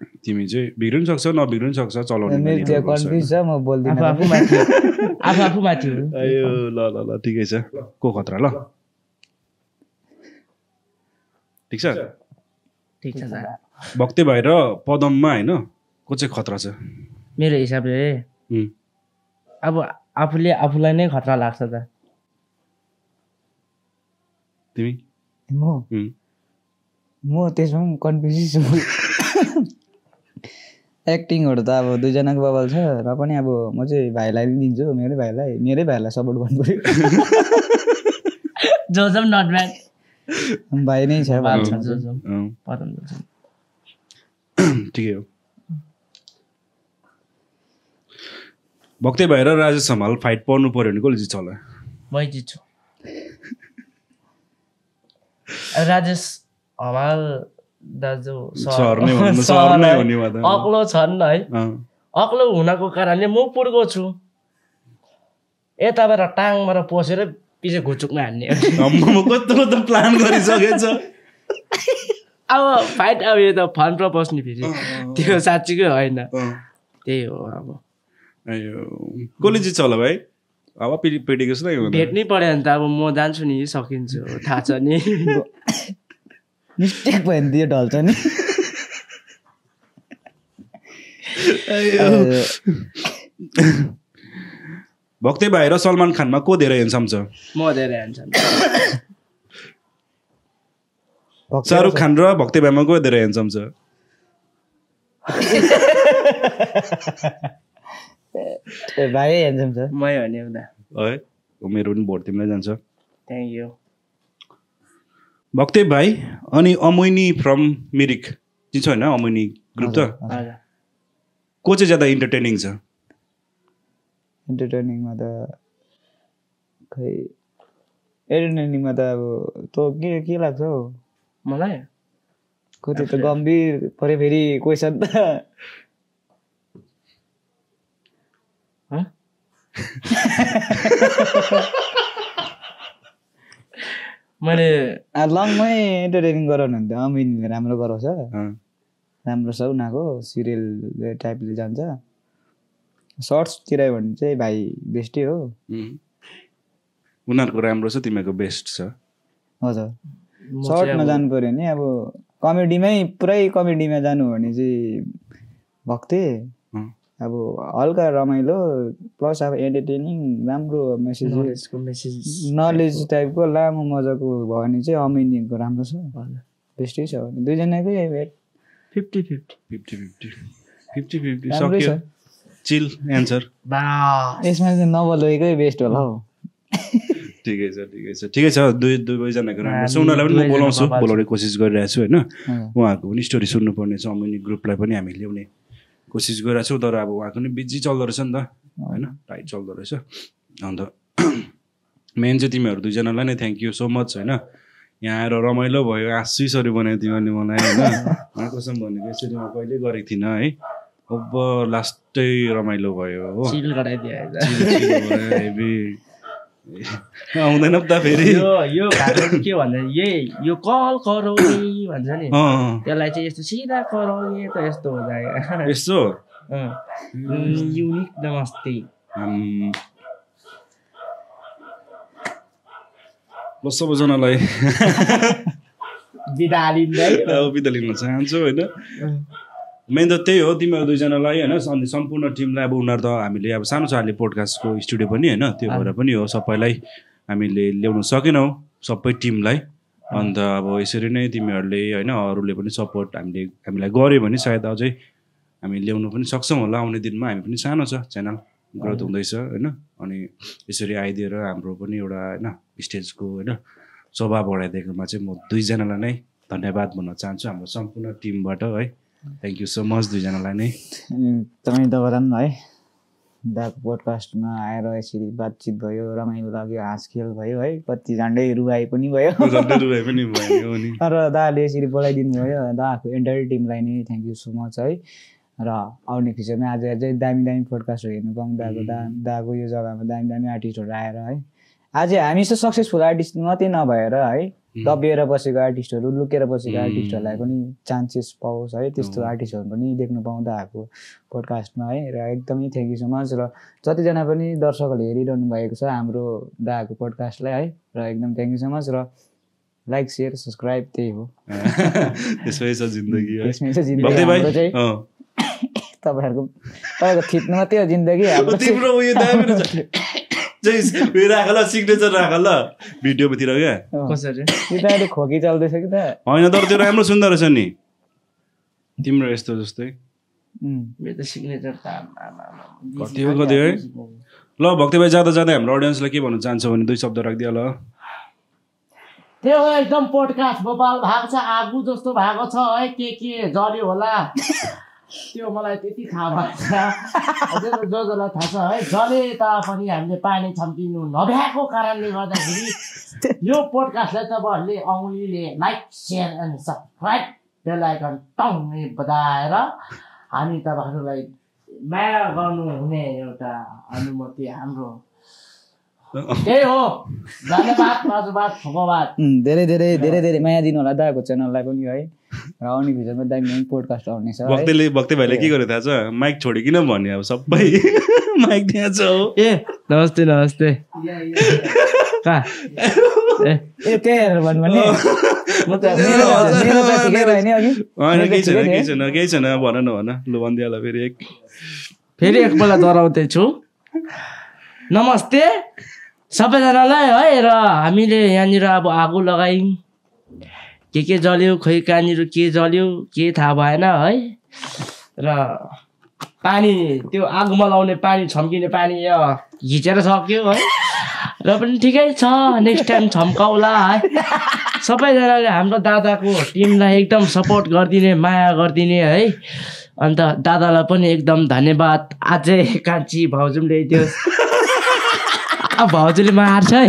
तिमी चाहिँ बिग्रिनु सक्छ नबिग्रिनु सक्छ चलाउने मेरो त्यो कन्फ्युज छ म बोल्दिनँ आफू माथि हो अयो ल ल ल ठिकै छ को खतरा ल ठिक छ भक्ते भाइ र पदममा होइन को चाहिँ खतरा छ मेरो हिसाबले अब आफूलाई नै खतरा लाग्छ त तिमी म त्यसमा पनि कन्फ्युज छु एक्टिङहरू त अब दुईजनाको बबल छ र पनि अब म चाहिँ भाइलाई नै दिन्छु मेरै भाइलाई सपोर्ट गर्नु पर्यो जोजम नट ब्याड भाइ नै छ ठिकै हो भक्ते भाइ र राजेश हमाल फाइट पर्नु पर्यो भने कसले जित्छ होला मै जित्छु राजेश हमाल दाजु अग्लो छन् है अग्लो हुनको कारणले म पुर्को छु यताबाट टाङबाट पसेर पछि घुचुकमा हान्ने कस्तो प्लान गरिसकेछ अब फाइट अब यो त फन्टमा बस्ने फेरि त्यो साँच्चीकै होइन त्यही हो अब कसले जित्छ होला भाइ अब पेटेको छ भेट्नै पर्यो भने त अब म जान्छु नि सकिन्छु थाहा छ नि मिस्टेक भयो भने त्यो ढल्छ नि भक्ते भाइ र सलमान खानमा को धेरै ह्यान्डसम छ म धेरै ह्यान्डसम शाहरुख खान र भक्ते भाइमा को धेरै ह्यान्डसम छ भाइ ह्यान्डसम छ मै हो नि उता है मेरो पनि भोट तिमीलाई जान्छ थ्याङ्क यू भक्ते भाइ अनि अमोइनी फ्रम मिरिक चिन्छ होइन अमोइनी ग्रुप त को चाहिँ ज्यादा इन्टरटेनिङ छ इन्टरटेनिङमा त खै एन्टरटेनिङमा त अब तँ के लाग्छ हौ मलाई कति त गम्भीर पऱ्यो फेरि क्वेसन त मैले लङमै एन्टरटेनिङ गराउनु भने त अमिनले राम्रो गराउँछ राम्रो छ उनीहरूको सिरियल टाइपले जान्छ सर्ट्सतिर भने चाहिँ भाइ बेस्टै हो उनीहरूको राम्रो छ तिमीहरूको बेस्ट छ हजुर सर्टमा जानु पऱ्यो भने अब कमेडीमै पुरै कमेडीमा जानु हो भने चाहिँ भक्ते अब हल्का रमाइलो प्लस अब एन्टरटेनिङ राम्रो मेसेज नलेज टाइपको लामो मजाको भयो भने चाहिँ अमिनीको राम्रो छ बेस्टै छ दुईजनाकै 50-50 सक्यो चिल एन्सर यसमा चाहिँ नबलेकै बेस्ट होला हौ ठिकै छ दुवैजनाको राम्रो छ उनीहरूलाई पनि म बोलाउने कोसिस गरिरहेको छु होइन उहाँहरूको पनि स्टोरी सुन्नुपर्ने छ अमिनी ग्रुपलाई पनि हामी ल्याउने कोसिस गरिरहेको छौँ तर अब उहाँको पनि बिजी चल्दो रहेछ नि त होइन टाइट चल्दो रहेछ अन्त मेन चाहिँ तिमीहरू दुईजनालाई नै थ्याङ्क यू सो मच होइन यहाँ आएर रमाइलो भयो आशिषहरू बनायो तिमीहरूले मलाई होइन कसम भनेको यसरी म कहिल्यै गरेको थिइनँ है अब लास्टै रमाइलो भयो हो आउँदैन त फेरि यो के भन्छ यो कल करो भन्छ नि त्यसलाई चाहिँ यस्तो सिधा करो त यस्तो हो यस्तो युनिक नमस्ते ल सबैजनालाई बिदा लिन चाहन्छु होइन मेन त त्यही हो तिमीहरू दुईजनालाई होइन सम्पूर्ण टिमलाई अब उनीहरू त हामीले अब सानो छ अहिले पोडकास्टको स्टुडियो पनि होइन त्यो भएर पनि हो सबैलाई हामीले ल्याउन सकेनौँ सबै टिमलाई अन्त अब यसरी नै तिमीहरूले होइन अरूले पनि सपोर्ट हामीलाई गऱ्यो भने सायद अझै हामी ल्याउनु पनि सक्छौँ होला आउने दिनमा हामी पनि सानो छ च्यानल ग्रोथ हुँदैछ होइन अनि यसरी आइदिएर हाम्रो पनि एउटा होइन स्टेजको होइन शोभा बढाइदिएकोमा चाहिँ म दुईजनालाई नै धन्यवाद भन्न चाहन्छु हाम्रो सम्पूर्ण टिमबाट है थ्याङ्क यू सो मच दुईजनालाई नै तपाईँ त है दाको पोडकास्टमा आएर यसरी बातचित भयो रमाइलो लाग्यो हाँसखेल भयो है कति झन्डै रुवाई पनि भयो र दाले यसरी बोलाइदिनु भयो दाको एन्टायर टिमलाई नै थ्याङ्क यू सो मच है र आउने फ्युचरमा अझै दामी पोडकास्टहरू हेर्नु पाऊँ दाको यो जग्गामा दामी आर्टिस्टहरू आएर है आज हामी चाहिँ सक्सेसफुल आर्टिस्ट मात्रै नभएर है दबिएर बसेको आर्टिस्टहरू लुकेर बसेको आर्टिस्टहरूलाई पनि चान्सेस पाओस् है त्यस्तो आर्टिस्टहरू पनि देख्नु पाउँदा आएको पोडकास्टमा है र एकदमै थ्याङ्क यू सो मच र जतिजना पनि दर्शकहरूले हेरिरहनु भएको छ हाम्रो दाको पोडकास्टलाई है र एकदम थ्याङ्क यू सो मच र लाइक सेयर सब्सक्राइब त्यही हो त्यसमै छ जिन्दगी त्यसमै छ जिन्दगी हाम्रो चाहिँ तपाईँको थिच्नु मात्रै हो जिन्दगी तिम्रो उयो राख ल सिग्नेचर राख ल भिडियोतिर क्या कसरी त्यो त अहिले खोकी चल्दैछ कि त होइन तर त्यो राम्रो सुन्दर रहेछ नि तिम्रो यस्तो जस्तै मेरो त सिग्नेचर त कति है ल भक्ति भाइ जाँदा जाँदै हाम्रो अडियन्सलाई के भन्न चाहन्छ भने 2 शब्द राखिदियो ल त्यो एकदम पोडकास्ट बबाल भएको छ आगो जस्तो भएको छ है के जल्यो होला त्यो मलाई त्यति थाहा भएछ जो जसलाई थाहा छ है जले तापनि हामीले पानी छम्किनु नभ्याएको कारणले गर्दाखेरि यो पोडकास्टलाई तपाईँहरूले औँलीले लाइक सेयर एन्ड सब्सक्राइब बेल आइकन टङ्गै बजाएर हामी तपाईँहरूलाई माया गर्नुहुने एउटा अनुमति हाम्रो त्यही हो धन्यवाद धन्यवाद धन्यवाद धेरै धेरै धेरै धेरै माया दिनु होला दाको च्यानललाई पनि है र आउने भिडियोमा दामी पोडकास्ट आउने छ भक्ति भाइले के गर्यो थाहा छ माइक छोडिकिन भन्ने अब सबै माइक त्यहाँ छ ए नमस्ते नमस्ते कहाँ ए त्यही हेरेर भन्नु भने केही छैन भन न भन लु भनिदिइहाल फेरि एकपल्ट दोहोऱ्याउँदैछु नमस्ते सबैजनालाई है र हामीले यहाँनिर अब आगो लगायौँ के जल्यो खोइ कहाँनिर के जल्यो के थाहा भएन है र पानी त्यो आगोमा लाउने पानी छम्किने पानी घिचेर सक्यो है र पनि ठिकै छ नेक्स्ट टाइम छम्काउला है सबैजनाले हाम्रो दादाको टिमलाई एकदम सपोर्ट गरिदिने माया गरिदिने है अन्त दादालाई पनि एकदम धन्यवाद अझै कान्छी भाउजूले ल्याइदियो भाउजूले मार्छ है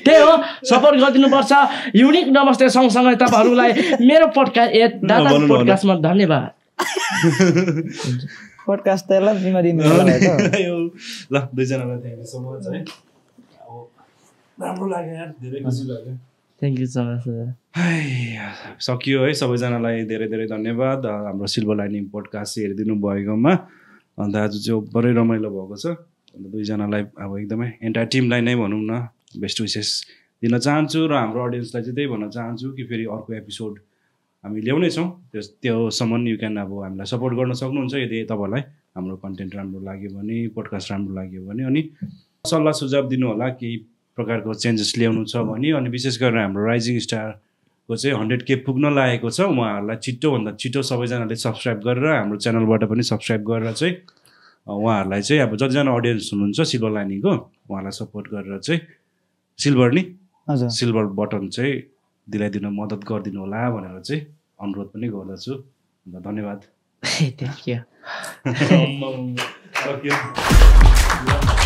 त्यही हो सपोर्ट गरिदिनुपर्छ युनिक नमस्ते सँगसँगै तपाईँहरूलाई मेरो पोडकास्ट दादा पोडकास्टमा धन्यवाद पोडकास्ट त ल जिम्मा दिनु ल दुईजनालाई थ्याङ्क यू सो मच है राम्रो लाग्यो यार धेरै खुसी लाग्यो थ्याङ्क यू सो मच सकियो है सबैजनालाई धेरै धेरै धन्यवाद हाम्रो सिल्भर लाइनिङ पोडकास्ट हेरिदिनु भएकोमा अन्त आज चाहिँ बडै रमाइलो भएको छ अन्त दुईजनालाई अब एकदमै एन्टायर टिमलाई नै भनौँ न बेस्ट विसेस दिन चाहन्छु र हाम्रो अडियन्सलाई चाहिँ त्यही भन्न चाहन्छु कि फेरि अर्को एपिसोड हामी ल्याउनेछौँ त्योसम्म यु क्यान अब हामीलाई सपोर्ट गर्न सक्नुहुन्छ यदि तपाईँलाई हाम्रो कन्टेन्ट राम्रो लाग्यो भने पोडकास्ट राम्रो लाग्यो भने अनि सल्लाह सुझाव दिनु होला केही प्रकारको चेन्जेस ल्याउनु छ भने अनि विशेष गरेर हाम्रो राइजिङ स्टारको चाहिँ 100K पुग्न लागेको छ उहाँहरूलाई छिटोभन्दा छिटो सबैजनाले सब्सक्राइब गरेर हाम्रो च्यानलबाट पनि सब्सक्राइब गरेर चाहिँ उहाँहरूलाई चाहिँ अब जतिजना अडियन्स हुनुहुन्छ सिल्भर लाइनिङको उहाँलाई सपोर्ट गरेर चाहिँ सिल्भर बटन चाहिँ दिलाइदिन मद्दत गरिदिनु होला भनेर चाहिँ अनुरोध पनि गर्दछु अन्त धन्यवाद थ्याङ्क यू